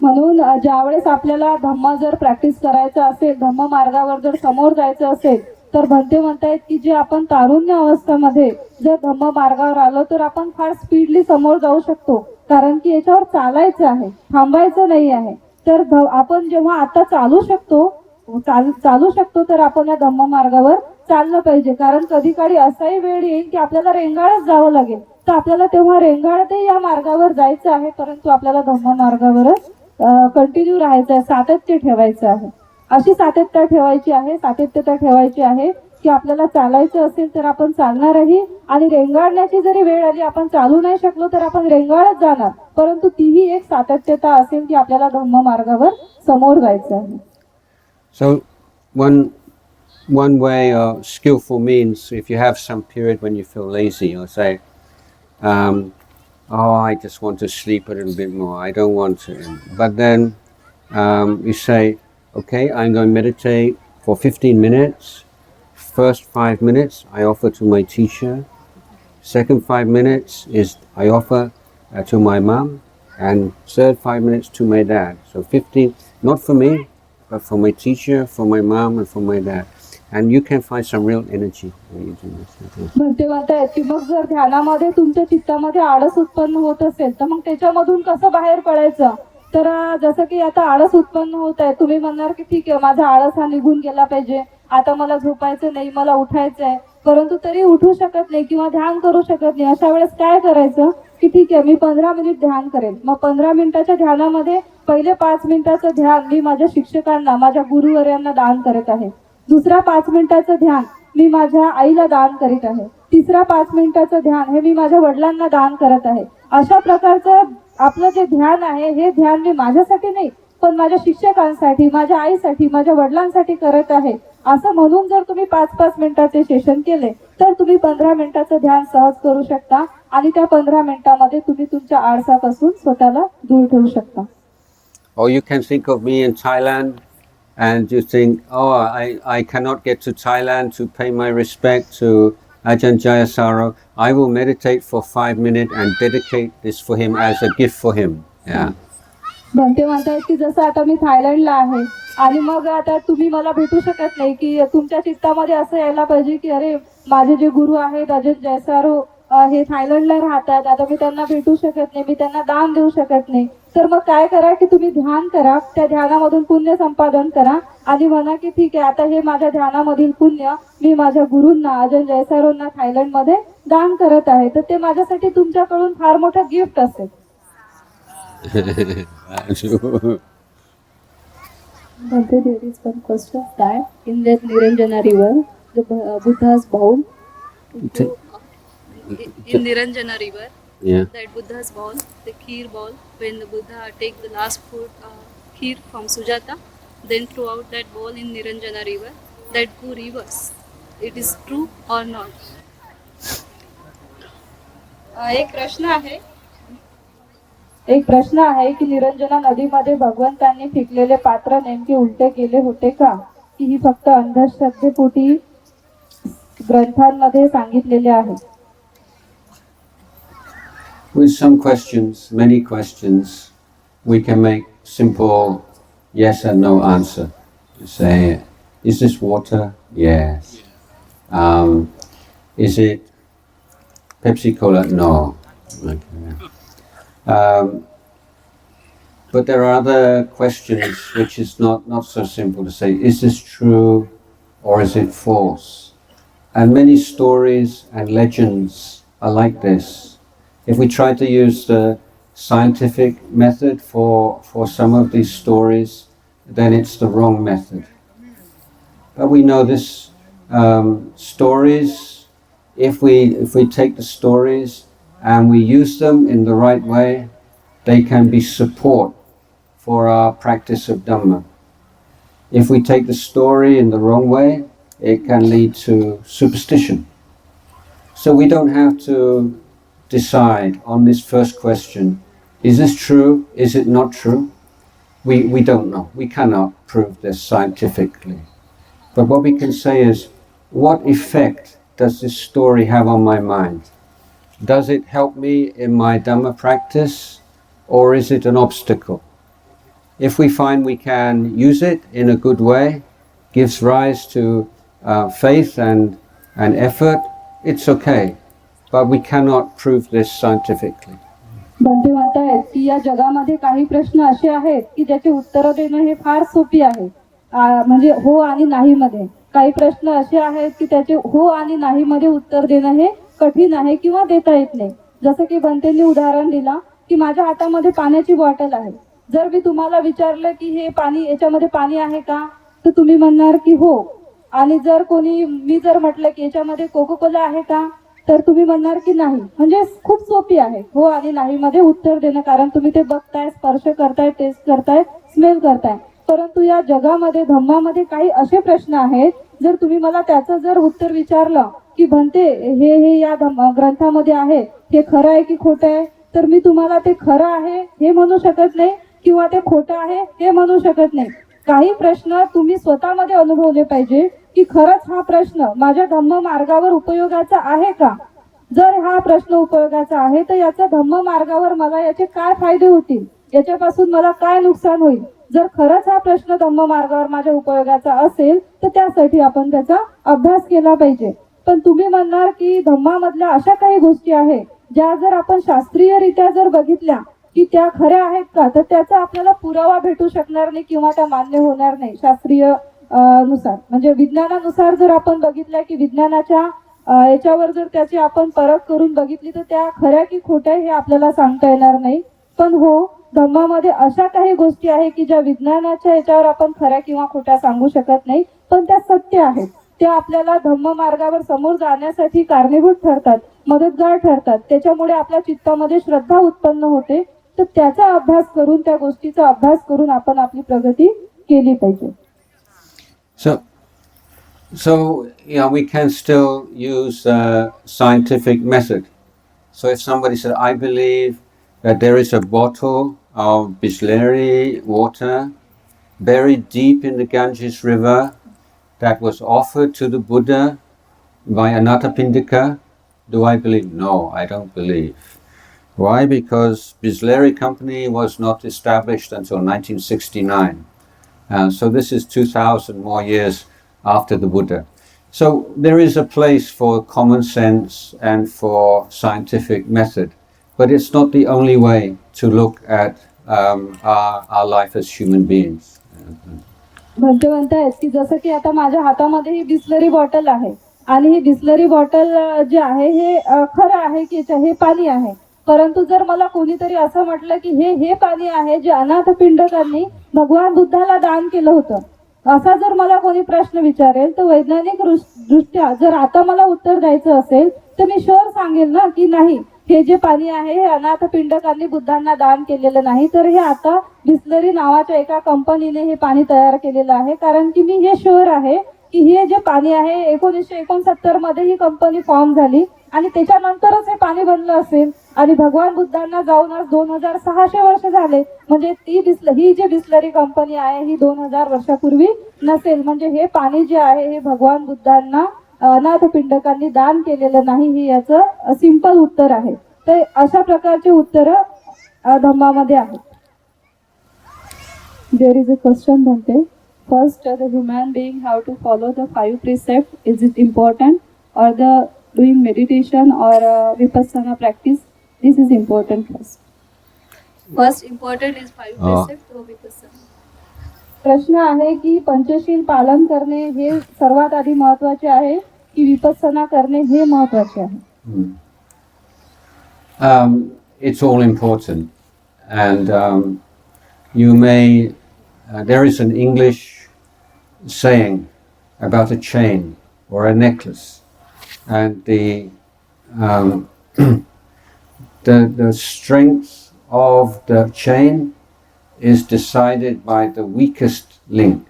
म्हणून ज्यावेळेस आपल्याला धम्म जर practice करायचं असेल, धम्म मार्गावर जर समोर जायचं असेल, तर भंते म्हणतायत की जे आपण तारुण्य अवस्थेमध्ये जर धम्म मार्गावर आलो तर आपण फार स्पीडली समोर जाऊ शकतो. कारण की याच्यावर चालायचं आहे, थांबायचं नाही आहे. तर आपण जेव्हा आता चालू शकतो तर आपण या धम्म मार्गावर चाललं पाहिजे. कारण कधी काळी असाही वेळ येईल की आपल्याला रेंगाळच जावं लागेल, तर आपल्याला तेव्हा रेंगाळतही या मार्गावर जायचं आहे, परंतु आपल्याला धम्म मार्गावरच कंटिन्यू राहायचं आहे, सातत्य ठेवायचं आहे. अशी सातत्यता ठेवायची आहे की आपल्याला चालायचं असेल तर आपण चालणारही आणि रेंगाळण्याची जरी वेळ आली, आपण चालू नाही शकलो तर आपण रेंगाळत जाणार, परंतु तीही एक सातत्यता असेल की आपल्याला धम्म मार्गावर समोर जायचं आहे. So one way or skillful means, if you have some period when you feel lazy or say, oh, I just want to sleep a little bit more, I don't want to. But then you say, okay, I'm going to meditate for 15 minutes. First 5 minutes I offer to my teacher. Second 5 minutes is I offer to my mom. And third 5 minutes to my dad. So 15, not for me, but for my teacher, for my mom, and for my dad. And you can find some real energy when you do this. म्हणते म्हणतायत की मग जर ध्यानामध्ये तुमच्या चित्तामध्ये आळस उत्पन्न होत असेल तर मग त्याच्यामधून कसं बाहेर पडायचं. तर जसं की आता आळस उत्पन्न होत आहे, तुम्ही म्हणणार की ठीक आहे माझा आळस हा निघून गेला पाहिजे, आता मला झोपायचं नाही, मला उठायचं आहे, परंतु तरी उठू शकत नाही किंवा ध्यान करू शकत नाही. अशा वेळेस काय करायचं की ठीक आहे मी 15 मिनिट ध्यान करेल. मग 15 मिनिटाच्या ध्यानामध्ये पहिले 5 मिनिटाचं ध्यान मी माझ्या शिक्षकांना, माझ्या गुरुवर्यांना दान करत आहे. दुसरा 5 मिनिटाचं ध्यान मी माझ्या आईला दान करीत आहे. तिसरा 5 मिनिटाचं ध्यान हे मी माझ्या वडिलांना दान करत आहे. अशा प्रकारचं आपलं जे ध्यान आहे हे ध्यान मी माझ्यासाठी नाही पण माझ्या शिक्षकांसाठी, माझ्या आईसाठी, माझ्या वडिलांसाठी करत आहे असं म्हणून जर तुम्ही 5-5 मिनिटाचे सेशन केले तर तुम्ही 15 मिनिटाचं ध्यान सहज करू शकता आणि त्या 15 मिनिटामध्ये तुम्ही तुमच्या आळसापासून स्वतःला दूर ठेवू शकता. Or you can think of me in Thailand and you think, oh, I cannot get to Thailand to pay my respect to Ajahn Jayasaro. I will meditate for 5 minutes and dedicate this for him as a gift for him. Yeah. Bhante म्हणतात की जसं आता मी थायलंडला आहे आणि मग आता तुम्ही मला भेटू शकत नाही की तुमच्या चित्तामध्ये असं यायला पाहिजे की अरे माझे जे गुरु आहेत अजय जयसारो हे थायलंडला राहतात, आता मी त्यांना भेटू शकत नाही, मी त्यांना दान देऊ शकत नाही. तर मग काय करा की तुम्ही ध्यान करा, त्या ध्यानामधून पुण्य संपादन करा आणि म्हणा की ठीक आहे आता हे माझ्या ध्यानामधील पुण्य मी माझ्या गुरूंना अजय जयसारोंना थायलंडमध्ये दान करत आहे. तर ते माझ्यासाठी तुमच्याकडून फार मोठं गिफ्ट असेल. Bhante, there is one question that in that Niranjana river, the Buddha's bowl. In Niranjana river, Yeah. that Buddha's bowl, the kheer bowl, when the Buddha take the last food kheer from Sujata, then throughout that bowl in Niranjana river, that go rivers. It is true or not? एक प्रश्न आहे की निरंजना नदीमध्ये भगवंतांनी फेकलेले पात्र नेमके उलटे केले होते का, की ही फक्त अंधश्रद्धेपोटी ग्रंथांमध्ये सांगितलेले आहे. With some questions, many questions, we can make simple yes and no answer. You say, is this water? Yes. Is it Pepsi Cola? No. Okay. But there are other questions which is not so simple to say, is this true or is it false? And many stories and legends are like this. If we try to use the scientific method for some of these stories, then it's the wrong method. But we know this stories, if we take the stories and we use them in the right way, they can be support for our practice of Dhamma. If we take the story in the wrong way, it can lead to superstition. So we don't have to decide on this first question, is this true, is it not true? We don't know. We cannot prove this scientifically. But what we can say is, what effect does this story have on my mind? Does it help me in my Dhamma practice, or is it an obstacle? If we find we can use it in a good way, gives rise to faith and effort, it's okay. But we cannot prove this scientifically. Bhante म्हणतायत की या जगामध्ये काही प्रश्न असे आहेत की ज्याची उत्तरं देणं हे फार सोपी आहे, म्हणजे हो आणि नाही मध्ये. काही प्रश्न असे आहेत की त्याचे हो आणि नाही मध्ये उत्तर देणं हे कठीण आहे किंवा देता येत नाही. जसं की बंतेंनी उदाहरण दिला की माझ्या हातामध्ये पाण्याची बॉटल आहे. जर मी तुम्हाला विचारलं की हे पाणी, याच्यामध्ये पाणी आहे का, तर तुम्ही म्हणणार की हो. आणि जर मी जर म्हटलं की याच्यामध्ये कोको कोला आहे का, तर तुम्ही म्हणणार की नाही. म्हणजे खूप सोपी आहे हो आणि नाही मध्ये उत्तर देणं, कारण तुम्ही ते बघताय, स्पर्श करताय, टेस्ट करताय, स्मेल करताय. परंतु या जगामध्ये धम्मामध्ये काही असे प्रश्न आहेत, जर तुम्ही मला त्याचं जर उत्तर विचारलं की भंते हे या ग्रंथामध्ये आहे, हे खरं आहे की खोटं आहे, तर मी तुम्हाला ते खरं आहे हे म्हणू शकत नाही किंवा ते खोटं आहे हे म्हणू शकत नाही. काही प्रश्न तुम्ही स्वतःमध्ये अनुभवले पाहिजे की खरंच हा प्रश्न माझ्या धम्म मार्गावर उपयोगाचा आहे का. जर हा प्रश्न उपयोगाचा आहे तर याचा धम्म मार्गावर मला याचे काय फायदे होतील, याच्यापासून मला काय नुकसान होईल. जर खरंच हा प्रश्न धम्म मार्गावर माझ्या उपयोगाचा असेल तर त्यासाठी आपण त्याचा अभ्यास केला पाहिजे. पण तुम्ही म्हणणार की धम्मामधल्या अशा काही गोष्टी आहेत ज्या जर आपण शास्त्रीयरित्या जर बघितल्या की त्या खऱ्या आहेत का, तर त्याचा आपल्याला पुरावा भेटू शकणार नाही किंवा त्या मान्य होणार नाही शास्त्रीय नुसार. म्हणजे विज्ञानानुसार जर आपण बघितलं की विज्ञानाच्या याच्यावर जर त्याची आपण परख करून बघितली तर त्या खऱ्या की खोट्या हे आपल्याला सांगता येणार नाही. पण हो, धम्मामध्ये अशा काही गोष्टी आहेत की ज्या विज्ञानाच्या याच्यावर आपण खऱ्या किंवा खोट्या सांगू शकत नाही, पण त्या सत्य आहेत. त्या आपल्याला धम्म मार्गावर समोर जाण्यासाठी कारणीभूत ठरतात, मदतगार ठरतात. त्याच्यामुळे आपल्या चित्तामध्ये श्रद्धा उत्पन्न होते. तर त्याचा अभ्यास करून, त्या गोष्टीचा अभ्यास करून आपण आपली प्रगती केली पाहिजे. So yeah, we can still use scientific method. So if somebody said, I believe that there is a bottle of Bisleri water buried deep in the Ganges River that was offered to the Buddha by Anathapindika, do I believe? No, I don't believe. Why? Because Bisleri Company was not established until 1969. So this is 2,000 more years after the Buddha. So there is a place for common sense and for scientific method, but it's not the only way to look at our life as human beings. म्हणतायत की जसं की आता माझ्या हातामध्ये ही Bisleri bottle आहे आणि ही Bisleri bottle जे आहे हे खरं आहे की हे पाणी आहे. परंतु जर मला कोणीतरी असं म्हटलं की हे पाणी आहे जे अनाथ पिंडकांनी भगवान बुद्धाला दान केलं होतं, असा जर मला कोणी प्रश्न विचारेल तर वैज्ञानिक दृष्ट्या जर आता मला उत्तर द्यायचं असेल तर मी शुअर सांगेल ना की नाही, हे जे पाणी आहे हे अनाथ पिंडकांनी बुद्धांना दान केलेलं नाही, तर हे आता बिस्लरी नावाच्या एका कंपनीने हे पाणी तयार केलेलं आहे. कारण की मी हे शुअर आहे की हे जे पाणी आहे 1969 मध्ये ही कंपनी फॉर्म झाली आणि त्याच्यानंतरच हे पाणी बनलं असेल. आणि भगवान बुद्धांना जाऊन आज 2600 वर्ष झाले, म्हणजे ही जी बिस्लरी कंपनी आहे ही 2000 वर्षापूर्वी नसेल. म्हणजे हे पाणी जे आहे हे भगवान बुद्धांना अनाथ पिंडकांनी दान केलेलं नाही, हे याचं सिंपल उत्तर आहे. तर अशा प्रकारचे उत्तर धम्मामध्ये आहेत. देयर इज अ क्वेश्चन म्हणते, first the human being have to follow the 5 precepts, is it important or the doing meditation or vipassana practice? This is important first. First important is 5 precepts or vipassana. प्रश्न आहे की पंचशील पालन करणे हे सर्वात आधी महत्त्वाचे आहे की विपස්සना करणे हे महत्त्वाचे आहे? It's all important, and you may there is an English saying about a chain or a necklace, and the strength of the chain is decided by the weakest link.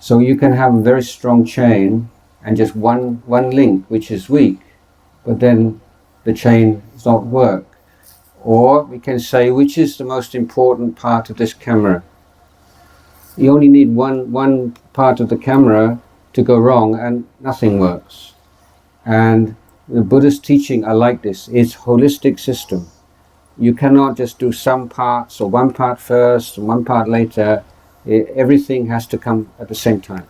So you can have a very strong chain and just one link which is weak, but then the chain does not work. Or we can say, which is the most important part of this camera? You only need one part of the camera to go wrong and nothing works. And the Buddha's teaching are like this. It's holistic system. You cannot just do some parts or one part first and one part later. Everything has to come at the same time.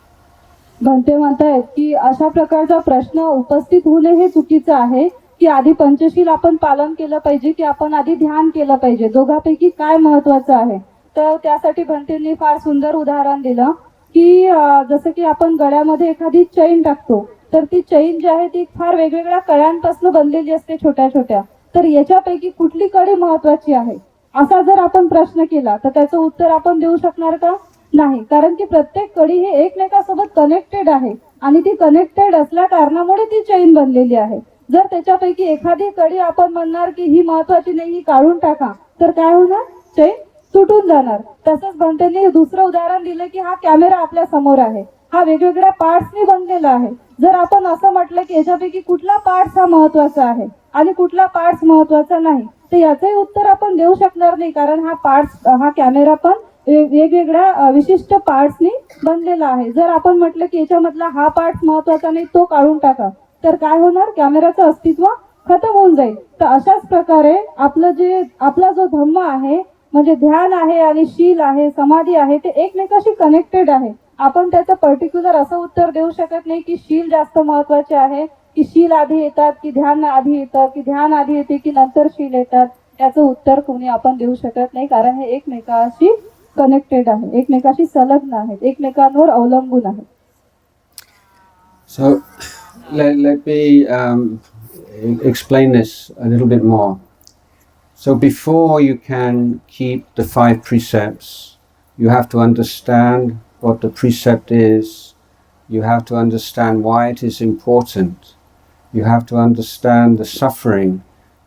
Bhante म्हणतायत की अशा प्रकारचा प्रश्न उपस्थित होणे हे चुकीचं आहे की आधी पंचशील आपण पालन केलं पाहिजे की आपण आधी ध्यान केलं पाहिजे, दोघांपैकी काय महत्त्वाचं आहे. तर त्यासाठी भंतेंनी फार सुंदर उदाहरण दिलं की जसं की आपण गळ्यामध्ये एखादी चैन टाकतो, तर ती चैन जी आहे ती फार वेगवेगळ्या कड्यांपासून बनलेली असते, छोट्या छोट्या. तर याच्यापैकी कुठली कडी महत्त्वाची आहे असा जर आपण प्रश्न केला तर त्याचं उत्तर आपण देऊ शकणार का? नाही. कारण की प्रत्येक कडी हे एकमेकांसोबत कनेक्टेड आहे आणि ती कनेक्टेड असल्या कारणामुळे ती चैन बनलेली आहे. जर त्याच्यापैकी एखादी कडी आपण म्हणणार की ही महत्त्वाची नाही, ही काढून टाका, तर काय होणार? चैन तुटून जाणार. तसंच भंतेंनी दुसरं उदाहरण दिलं की हा कॅमेरा आपल्या समोर आहे, हा वेगवेगळ्या पार्ट्सनी बनलेला आहे. जर आपण असं म्हटलं की याच्यापैकी कुठला पार्ट्स हा महत्त्वाचा आहे आणि कुठला पार्ट्स महत्त्वाचा नाही, तर याचंही उत्तर आपण देऊ शकणार नाही. कारण हा कॅमेरा पण वेगवेगळ्या विशिष्ट पार्ट्सनी बनलेला आहे. जर आपण म्हटलं की याच्यामधला हा पार्ट महत्त्वाचा नाही, तो काढून टाका, तर काय होणार? कॅमेराचं अस्तित्व खतम होऊन जाईल. तर अशाच प्रकारे आपला जो धम्म आहे, म्हणजे ध्यान आहे आणि शील आहे, समाधी आहे, ते एकमेकाशी कनेक्टेड आहे. आपण त्याचं पर्टिक्युलर असं उत्तर देऊ शकत नाही की शील जास्त महत्त्वाचे आहे, की शील आधी येतात की ध्यान आधी येतं, की ध्यान आधी येते की नंतर शील येतात. त्याचं उत्तर कोणी आपण देऊ शकत नाही, कारण हे एकमेकाशी कनेक्टेड आहे, एकमेकाशी संलग्न आहेत, एकमेकांवर अवलंबून आहेत. So let me explain this a little bit more. So before you can keep the 5 precepts, you have to understand what the precept is. You have to understand why it is important. You have to understand the suffering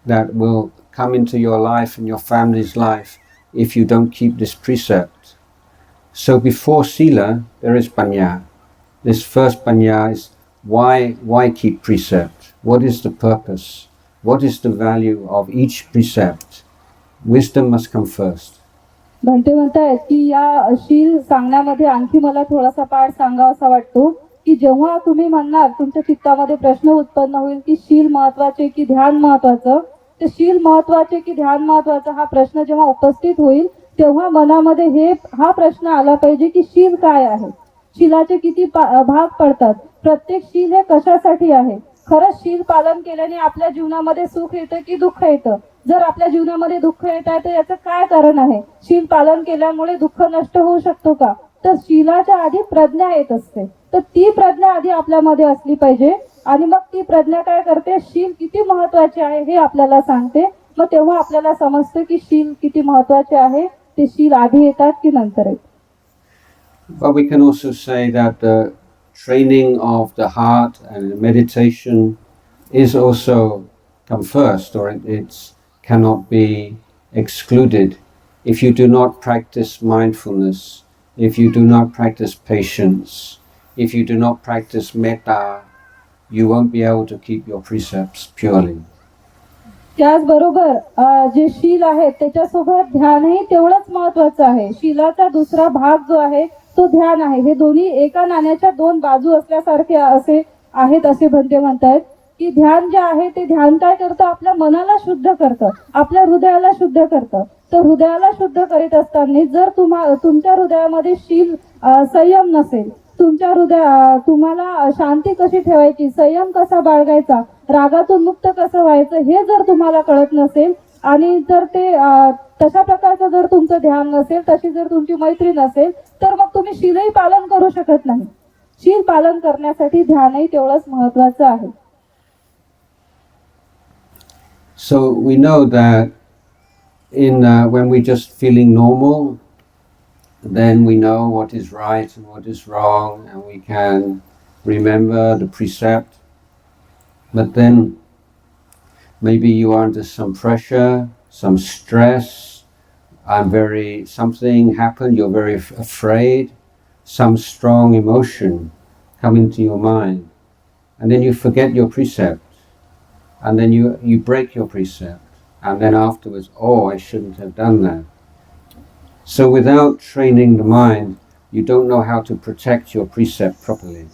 that will come into your life and your family's life if you don't keep this precept. So before sila, there is panya. This first panya is why keep precept? What is the purpose? What is the value of each precept? Wisdom must come first. Bhante म्हणतायत की या शील सांगण्यामध्ये आणखी मला थोडासा पाठ सांगावासा वाटतो की जेव्हा तुम्ही म्हणणार, तुमच्या चित्तामध्ये प्रश्न उत्पन्न होईल की शील महत्त्वाचे की ध्यान महत्त्वाचं, तर शील महत्त्वाचे की ध्यान महत्त्वाचं हा प्रश्न जेव्हा उपस्थित होईल तेव्हा मनामध्ये हा प्रश्न आला पाहिजे की शील काय आहे, शीलाचे किती भाग पडतात, प्रत्येक शील हे कशासाठी आहे. खरंच शील पालन केल्याने आपल्या जीवनामध्ये सुख येतं की दुःख येतं? जर आपल्या जीवनामध्ये दुःख येत आहे तर याचं काय कारण आहे? शील पालन केल्यामुळे दुःख नष्ट होऊ शकतो का? तर शीलाच्या आधी प्रज्ञा येत असते, तर ती प्रज्ञा आधी आपल्यामध्ये असली पाहिजे आणि मग ती प्रज्ञा काय करते? शील किती महत्त्वाचे आहे हे आपल्याला सांगते. मग तेव्हा आपल्याला समजतं की शील किती महत्त्वाचे आहे ते शील आधी येतात की नंतर येतात? But we can also say that the training of the heart and meditation is also come first, or it cannot be excluded. If you do not practice mindfulness, if you do not practice patience, if you do not practice metta, you won't be able to keep your precepts purely. त्याचबरोबर जे शील आहे त्याच्यासोबत ध्यानही तेवढंच महत्वाचं आहे. शीलाचा दुसरा भाग जो आहे तो ध्यान आहे. हे दोन्ही एका नाण्याच्या दोन बाजू असल्यासारखे असे आहेत असे भंते म्हणतात की ध्यान जे आहे ते ध्यान काय करतं, आपल्या मनाला शुद्ध करतं, आपल्या हृदयाला शुद्ध करतं. तर हृदयाला शुद्ध करीत असताना जर तुमच्या हृदयामध्ये शील संयम नसेल, तुम्हाला शांती कशी ठेवायची, संयम कसा बाळगायचा, रागातून मुक्त कसं व्हायचं हे जर तुम्हाला कळत नसेल आणि जर ते तशा प्रकारचं जर तुमचं ध्यान नसेल, तशी जर तुमची मैत्री नसेल, तर मग तुम्ही शीलही पालन करू शकत नाही. शील पालन करण्यासाठी ध्यानही तेवढंच महत्वाचं आहे. So we know that when we're just feeling normal, then we know what is right and what is wrong, and we can remember the precept. But then maybe you are under some pressure, some stress, something happened, you're very afraid, some strong emotion come into your mind, and then you forget your precept, and then you break your precept, and then afterwards, oh, I shouldn't have done that. So without training the mind, you don't know how to protect your precept properly.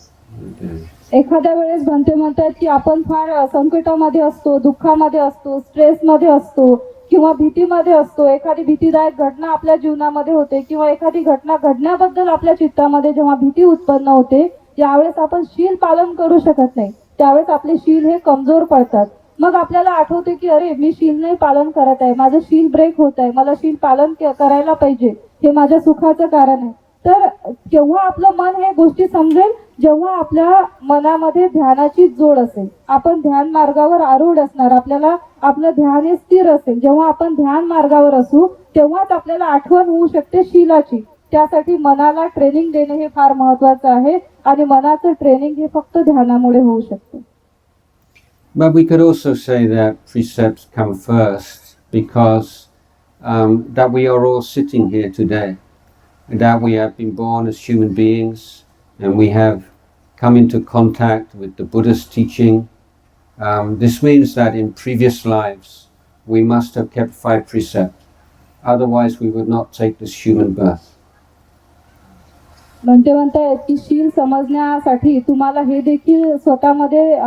एखाद्या वेळेस भंते म्हणतात की आपण फार संकटामध्ये असतो, दुःखामध्ये असतो, स्ट्रेसमध्ये असतो किंवा भीतीमध्ये असतो. एखादी भीतीदायक घटना आपल्या जीवनामध्ये होते किंवा एखादी घटना घडण्याबद्दल आपल्या चित्तामध्ये जेव्हा भीती उत्पन्न होते, यावेळेस आपण शील पालन करू शकत नाही. त्यावेळेस आपले शील हे कमजोर पडतात. मग आपल्याला आठवते की अरे मी शील नाही पालन करत आहे, माझं शील ब्रेक होत आहे, मला शील पालन करायला पाहिजे, हे माझ्या सुखाचं कारण आहे. तर केव्हा आपलं मन हे गोष्टी समजेल, जेव्हा आपल्या मनामध्ये ध्यानाची जोड असेल, आपण ध्यान मार्गावर आरूढ असणार, आपल्याला आपलं ध्यान हे स्थिर असेल. जेव्हा आपण ध्यान मार्गावर असू तेव्हाच आपल्याला आठवण होऊ शकते शीलाची. त्यासाठी मनाला ट्रेनिंग देणे हे फार महत्वाचं आहे आणि मनाचं ट्रेनिंग हे फक्त ध्यानामुळे होऊ शकते. But we could also say that precepts come first because that we are all sitting here today, that we have been born as human beings and we have come into contact with the Buddha's teaching. This means that in previous lives we must have kept 5 precepts, otherwise we would not take this human birth. म्हणतायत की शील समजण्यासाठी तुम्हाला हे देखील स्वतःमध्ये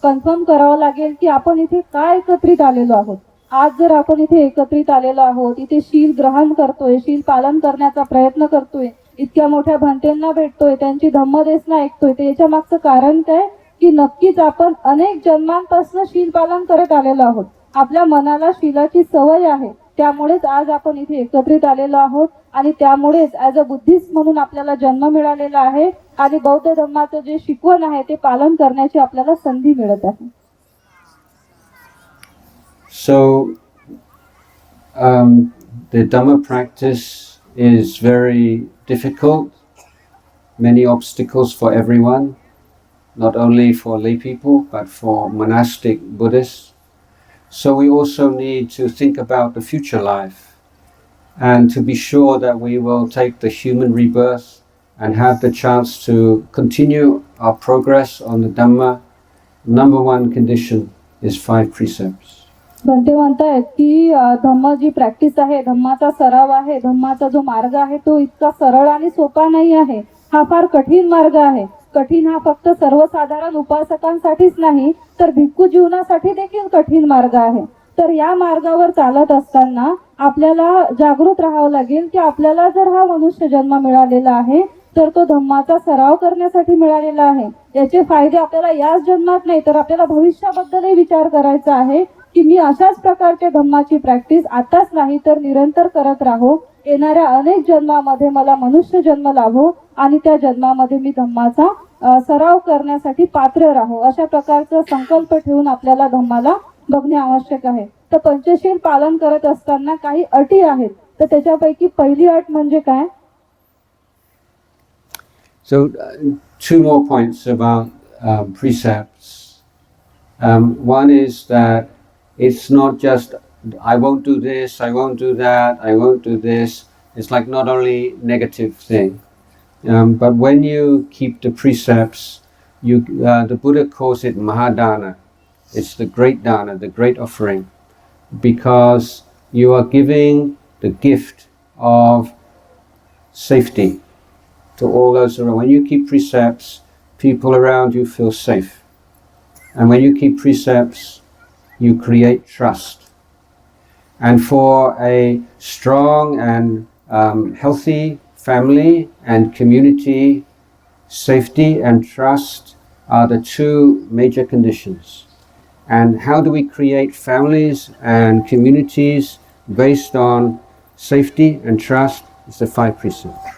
confirm करावं लागेल की आपण इथे काय एकत्रित आलेलो आहोत. आज जर आपण इथे एकत्रित आलेलो आहोत, इथे शील ग्रहण करतोय, शील पालन करण्याचा प्रयत्न करतोय, इतक्या मोठ्या भंतेंना भेटतोय, त्यांची धम्मदेशना ऐकतोय, तर याच्या मागचं कारण काय की नक्कीच आपण अनेक जन्मांपासून शील पालन करत आलेलो आहोत. आपल्या मनाला शीलाची सवय आहे, त्यामुळेच आज आपण इथे एकत्रित आलेलो आहोत आणि त्यामुळेच ॲज अ बुद्धिस्ट म्हणून आपल्याला जन्म मिळालेला आहे आणि बौद्ध धर्माचं जे शिकवण आहे ते पालन करण्याची आपल्याला संधी मिळत आहे. So the Dhamma practice is very difficult, many obstacles for everyone, not only for lay people but for monastic Buddhists. So we also need to think about the future life and to be sure that we will take the human rebirth and have the chance to continue our progress on the Dhamma. Number one condition is 5 precepts. Bhante म्हणतायत की धम्म जी practice आहे, धम्माचा सराव आहे, धम्माचा जो मार्ग आहे तो इतका सरळ आणि सोपा नाही आहे. हा फार कठीण मार्ग आहे. कठीण हा फक्त सर्वसाधारण उपासकांसाठीच नाही तर भिक्खू जीवनासाठी देखील कठीण मार्ग आहे. तर या मार्गावर चालत असताना आपल्याला जागृत राहावं लागेल की आपल्याला जर हा मनुष्य जन्म मिळालेला आहे तर तो धम्माचा सराव करण्यासाठी मिळालेला आहे. याचे फायदे आपल्याला याच जन्मात नाही तर आपल्याला भविष्याबद्दलही विचार करायचा आहे की मी अशाच प्रकारच्या धम्माची प्रॅक्टिस आताच नाही तर निरंतर करत राहो. येणाऱ्या अनेक जन्मामध्ये मला मनुष्य जन्म लाभो आणि त्या जन्मामध्ये मी धम्माचा सराव करण्यासाठी पात्र राहो. अशा प्रकारचा संकल्प ठेवून आपल्याला धम्माला बघणे आवश्यक आहे. तर पंचशील पालन करत असताना काही अटी आहेत. तर त्याच्यापैकी पहिली अट म्हणजे काय? So, two more points about precepts. One is that it's not just I won't do this, I won't do that, I won't do this. It's like not only negative thing, but when you keep the precepts, the Buddha calls it Mahadana. It's the great dana, the great offering, because you are giving the gift of safety to all those around. When you keep precepts, people around you feel safe. And when you keep precepts, you create trust. And for a strong and healthy family and community, safety and trust are the two major conditions. And how do we create families and communities based on safety and trust? It's the 5 precepts.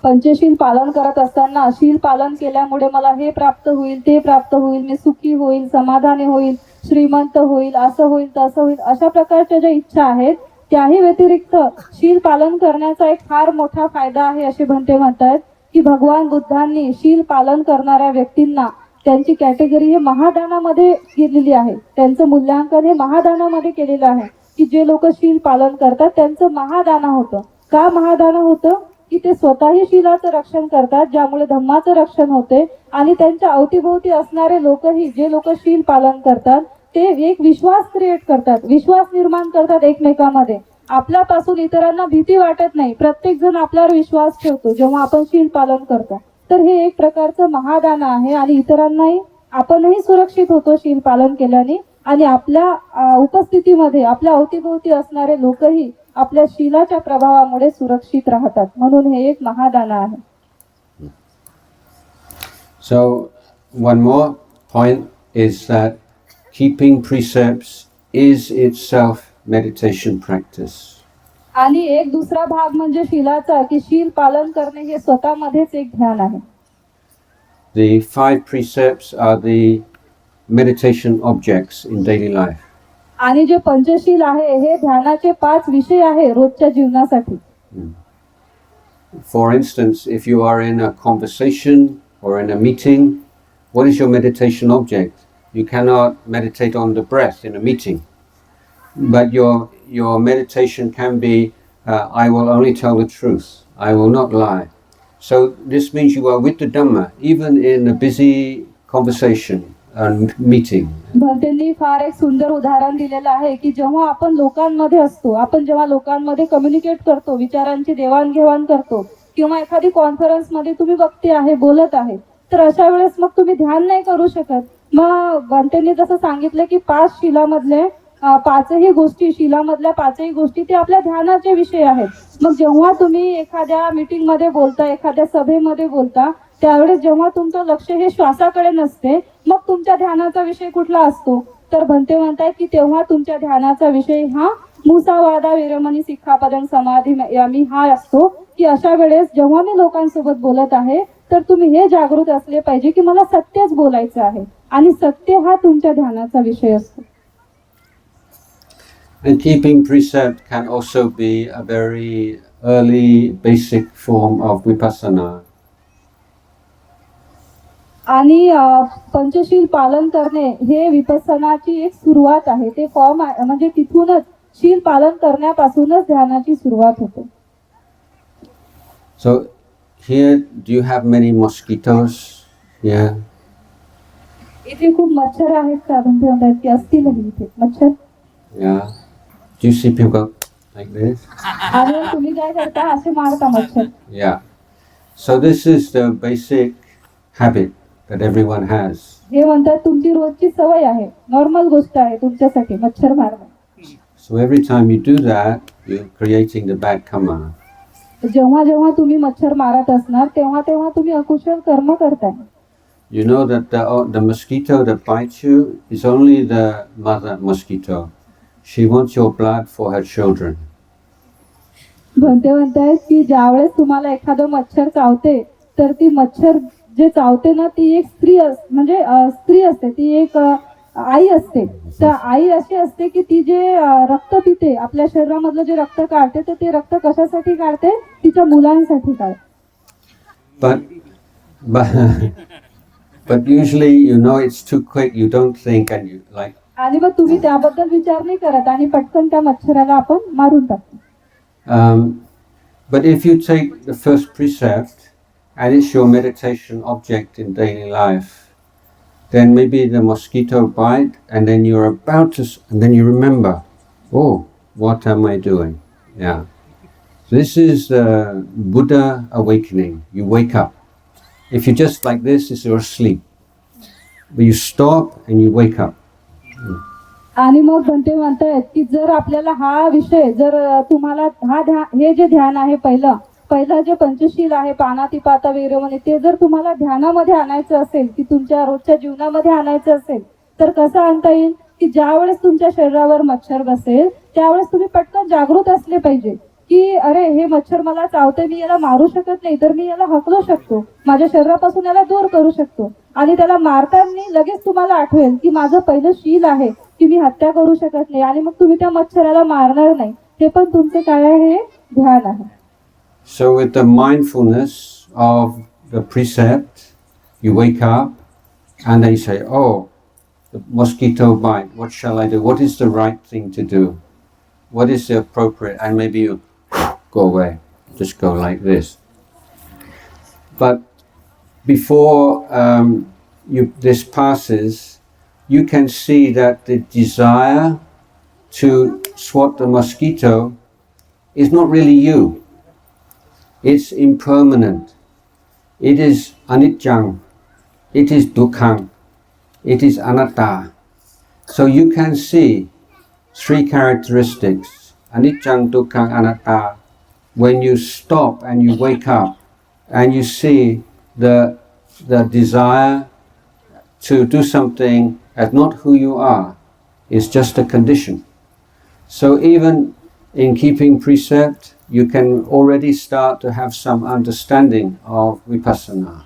Panchsheel पालन करत असताना शील पालन केल्यामुळे मला हे प्राप्त होईल, ते प्राप्त होईल, मी सुखी होईल, समाधानी होईल, श्रीमंत होईल, असं होईल, तसं होईल, अशा प्रकारच्या ज्या इच्छा आहेत त्याही व्यतिरिक्त शील पालन करण्याचा एक फार मोठा फायदा आहे असे भंते म्हणतात की भगवान बुद्धांनी शील पालन करणाऱ्या व्यक्तींना त्यांची कॅटेगरी हे महादानामध्ये केलेली आहे. त्यांचं मूल्यांकन हे महादानामध्ये केलेलं आहे की जे लोक शील पालन करतात त्यांचं महादाना होतं. का महादाना होतं? की ते स्वतःही शीलाचं रक्षण करतात, ज्यामुळे धम्माचं रक्षण होते आणि त्यांच्या अवतीभोवती असणारे लोकही, जे लोक शील पालन करतात ते एक विश्वास क्रिएट करतात, विश्वास निर्माण करतात एकमेकांमध्ये. आपल्यापासून इतरांना भीती वाटत नाही, प्रत्येक जण आपल्यावर विश्वास ठेवतो जेव्हा आपण शील पालन करतो. तर हे एक प्रकारचं महादाना आहे आणि इतरांनाही आपणही सुरक्षित होतो शील पालन केल्याने आणि आपल्या उपस्थितीमध्ये आपल्या अवतीभोवती असणारे लोकही आपल्या शीलाच्या प्रभावामुळे सुरक्षित राहतात. म्हणून हे एक महादाना आहे. So one more point is that keeping precepts is itself meditation practice. आणि एक दुसरा भाग म्हणजे शीलाचा की शील पालन करणे हे स्वतःमध्येच एक ध्यान आहे. The 5 precepts are the meditation objects in daily life. आणि जे पंचशील आहे हे ध्यानाचे 5 विषय आहे रोजच्या जीवनासाठी. For instance, if you are in a conversation or in a meeting, what is your meditation object? You cannot meditate on the breath in a meeting, but your meditation can be, I will only tell the truth, I will not lie. So this means you are with the Dhamma, even in a busy conversation and meeting. भंतेंनी फार एक सुंदर उदाहरण दिलेलं आहे की जेव्हा आपण लोकांमध्ये असतो, आपण जेव्हा लोकांमध्ये कम्युनिकेट करतो, विचारांची देवाणघेवाण करतो किंवा एखादी कॉन्फरन्स मध्ये तुम्ही वक्ते आहे, बोलत आहे, तर अशा वेळेस मग तुम्ही ध्यान नाही करू शकत. मग भंतेंनी जसं सांगितलं की 5 शीलामधले 5ही गोष्टी, शीलामधल्या 5ही गोष्टी ते आपल्या ध्यानाचे विषय आहेत. मग जेव्हा तुम्ही एखाद्या मीटिंग मध्ये बोलता, एखाद्या सभेमध्ये बोलता, त्यावेळेस जेव्हा तुमचं लक्ष हे श्वासाकडे नसते, मग तुमच्या ध्यानाचा विषय कुठला असतो? तर भंते म्हणतात की तेव्हा तुमच्या ध्यानाचा विषय हा मुसावादा विरमणी सिक्खापदं समाधी यामी हा असतो की अशा वेळेस जेव्हा मी लोकांसोबत बोलत आहे तर तुम्ही हे जागृत असले पाहिजे की मला सत्यच बोलायचं आहे आणि सत्य हा तुमच्या ध्यानाचा विषय असतो. And keeping precept can also be a very early basic form of vipassana. आणि पंचशील पालन करणे हे विपස්සनाची एक सुरुवात आहे. ते फॉर्म म्हणजे तिथूनच शील पालन करण्यापासूनच ध्यानाची सुरुवात होते. So here, do you have many mosquitoes here? इथे खूप मच्छर आहेत का? म्हणतात की असतीलही इथे मच्छर. Yeah. Do you see people like this? आणि तुम्ही काय करता? असे मारता मच्छर. Yeah. So this is the basic habit that everyone has. हे म्हणतात तुमची रोजची सवय आहे, नॉर्मल गोष्ट आहे तुमच्यासाठी मच्छर मारणं. So every time you do that, you're creating the bad karma. जेव्हा जेव्हा तुम्ही मच्छर मारत असणार तेव्हा तेव्हा तुम्ही अकुशल कर्म करताय. You know that the mosquito that bites you is only the mother mosquito. She wants your blood for her children. Bhante म्हणतायत की ज्यावेळेस तुम्हाला एखादं मच्छर चावते तर ती मच्छर जे चावते ना ती एक स्त्री म्हणजे स्त्री असते, ती एक आई असते. तर आई अशी असते की ती जे रक्त पिते, आपल्या शरीरामधलं जे रक्त काढते, तर ते रक्त कशासाठी काढते? तिच्या मुलांसाठी काढते. But usually, it's too quick. You don't think, and you like. आणि मग तुम्ही त्याबद्दल विचार नाही करत आणि पटकन त्या मच्छराला आपण मारून टाकतो. But if you take the first precept and it's your meditation object in daily life, then maybe the mosquito bite, and then you're about to, and then you remember, oh, what am I doing? Yeah. So this is Buddha awakening. You wake up. If you just like this, you're asleep. But you stop and you wake up. आणि मग बनते म्हणतायत की जर आपल्याला हा विषय, जर तुम्हाला हे जे ध्यान आहे, पहिलं जे पंचशील आहे, पानातिपाता विरमणी, ते जर तुम्हाला ध्यानामध्ये आणायचं असेल, की तुमच्या रोजच्या जीवनामध्ये आणायचं असेल, तर कसं आणता येईल? की ज्या वेळेस तुमच्या शरीरावर मच्छर बसेल त्यावेळेस तुम्ही पटकन जागृत असले पाहिजे की अरे हे मच्छर मला चावते, मी याला मारू शकत नाही, तर मी याला हकलू शकतो, माझ्या शरीरापासून याला दूर करू शकतो. आणि त्याला मारताना लगेच तुम्हाला आठवेल की माझं पहिलं शील आहे की मी हत्या करू शकत नाही, आणि मग तुम्ही त्या मच्छराला मारणार नाही. हे पण तुमचे काय आहे? हे ध्यान आहे. So with the mindfulness of the precept, you wake up and then you say, oh, the mosquito bite, what shall I do? What is the right thing to do? What is the appropriate? And maybe you go away, just go like this. But before this passes, you can see that the desire to swat the mosquito is not really you. It's impermanent. It is anicca. It is dukkha. It is anatta. So you can see three characteristics, anicca, dukkha, anatta, when you stop and you wake up and you see the desire to do something as not who you are is just a condition. So even in keeping precept, you can already start to have some understanding of vipassana.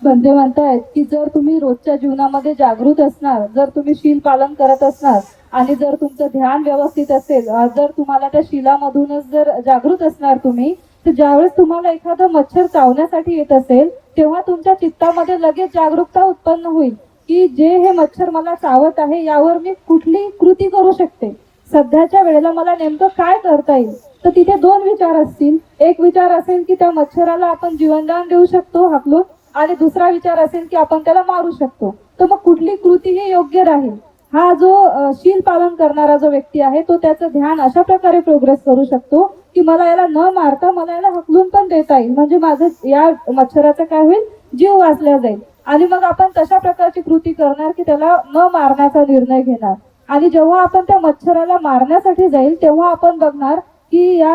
बंदे म्हणतायत की जर तुम्ही रोजच्या जीवनामध्ये जागृत असणार, जर तुम्ही शील पालन करत असणार आणि जर तुमचं ध्यान व्यवस्थित असेल, जर तुम्हाला त्या शीलामधूनच जर जागृत असणार तुम्ही, तर ज्यावेळेस तुम्हाला एखादा मच्छर चावण्यासाठी येत असेल तेव्हा तुमच्या चित्तामध्ये लगेच जागरूकता उत्पन्न होईल की जे हे मच्छर मला चावत आहे यावर मी कुठली कृती करू शकते, सध्याच्या वेळेला मला नेमकं काय करता येईल. तर तिथे दोन विचार असतील. एक विचार असेल की त्या मच्छराला आपण जीवनदान देऊ शकतो हाकलून, आणि दुसरा विचार असेल की आपण त्याला मारू शकतो. तर मग कुठली कृती ही योग्य राहील? हा जो शील पालन करणारा जो व्यक्ती आहे तो त्याचं ध्यान अशा प्रकारे प्रोग्रेस करू शकतो की मला याला न मारता मला याला हकलून पण देता येईल, म्हणजे माझं या मच्छराचा काय होईल? जीव वाचला जाईल. आणि मग आपण तशा प्रकारची कृती करणार की त्याला न मारण्याचा निर्णय घेणार. आणि जेव्हा आपण त्या मच्छराला मारण्यासाठी जाईल तेव्हा आपण बघणार की या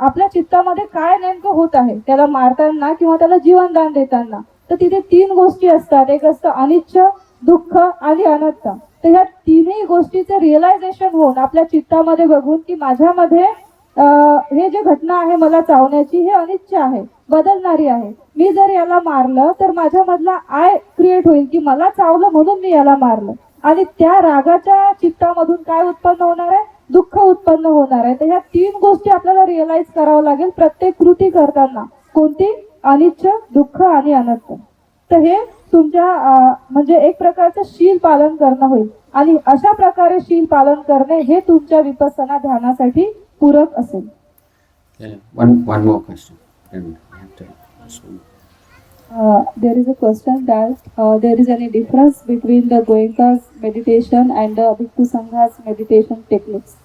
आपल्या चित्तामध्ये काय नेमकं होत आहे त्याला मारताना किंवा त्याला जीवनदान देताना. तर तिथे तीन गोष्टी असतात. एक असतं अनिच्छा, दुःख आणि अनात्ता. तर ह्या तिन्ही गोष्टीचे रिअलायझेशन होऊन आपल्या चित्तामध्ये बघून की माझ्यामध्ये हे जे घटना आहे मला चावण्याची, हे अनिच्छा आहे, बदलणारी आहे. मी जर याला मारलं तर माझ्यामधला आय क्रिएट होईल की मला चावलं म्हणून मी याला मारलं, आणि त्या रागाच्या चित्तामधून काय उत्पन्न होणार आहे? दुःख उत्पन्न होणार आहे. तर ह्या तीन गोष्टी आपल्याला रिअलाइज करावं लागेल प्रत्येक कृती करताना. कोणती? अनिच्छा, दुःख आणि अनर्थ. तर हे तुमच्या म्हणजे एक प्रकारचं शील पालन करणं होईल, आणि अशा प्रकारे शील पालन करणे हे तुमच्या विपස්සना ध्यानासाठी पूरक असेल. One more question. There is a question that there is any difference between the Goenka's meditation and the Bhikkhu Sangha's meditation techniques.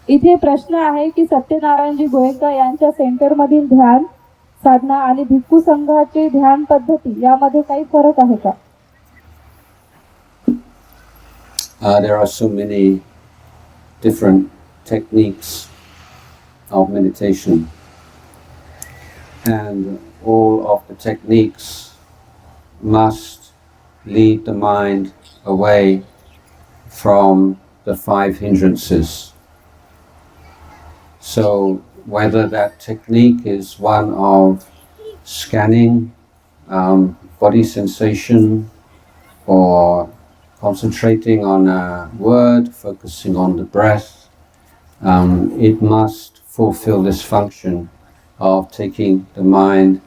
इथे प्रश्न आहे की सत्यनारायणजी गोएंका यांच्या सेंटर मधील ध्यान साधना आणि भिक्खू संघाचे ध्यान पद्धती यामध्ये काही फरक आहे का? There are so many different techniques of meditation, and all of the techniques must lead the mind away from the five hindrances. So whether that technique is one of scanning body sensation or concentrating on a word, focusing on the breath, it must fulfill this function of taking the mind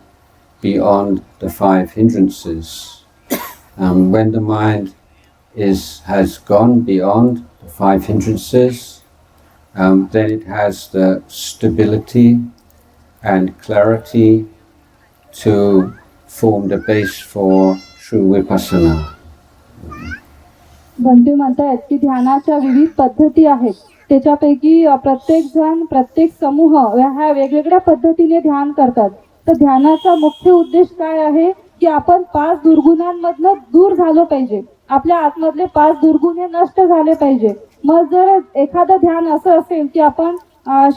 beyond the 5 hindrances. When the mind has gone beyond the 5 hindrances, then it has the stability and clarity to form the base for true vipassana. बनते म्हणतायत की ध्यानाच्या विविध पद्धती आहेत, त्याच्यापैकी प्रत्येक जण प्रत्येक समूह ह्या वेगवेगळ्या पद्धतीने ध्यान करतात. तर ध्यानाचा मुख्य उद्देश काय आहे की आपण 5 दुर्गुणांमधनं दूर झालो पाहिजे, आपल्या आतमधले 5 दुर्गुण हे नष्ट झाले पाहिजे. मग जर एखादं ध्यान असं असेल की आपण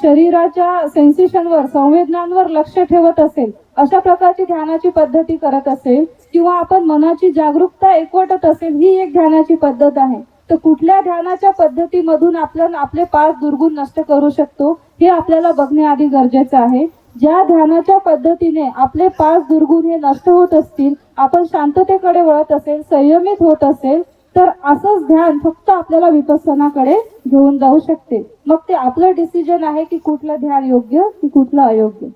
शरीराच्या सेन्सेशनवर संवेदनांवर लक्ष ठेवत असेल, अशा प्रकारची ध्यानाची पद्धती करत असेल, किंवा आपण मनाची जागरूकता एकवटत असेल, ही एक ध्यानाची पद्धत आहे. तर कुठल्या ध्यानाच्या पद्धतीमधून आपण आपले 5 दुर्गुण नष्ट करू शकतो हे आपल्याला बघणे आधी गरजेचं आहे. ज्या ध्यानाच्या पद्धतीने आपले 5 दुर्गुण हे नष्ट होत असतील, आपण शांततेकडे वळत असेल, संयमित होत असेल, तर असंच ध्यान फक्त आपल्याला विपස්සनाकडे घेऊन जाऊ शकते. मग ते आपलं डिसिजन आहे की कुठलं ध्यान योग्य की कुठलं अयोग्य.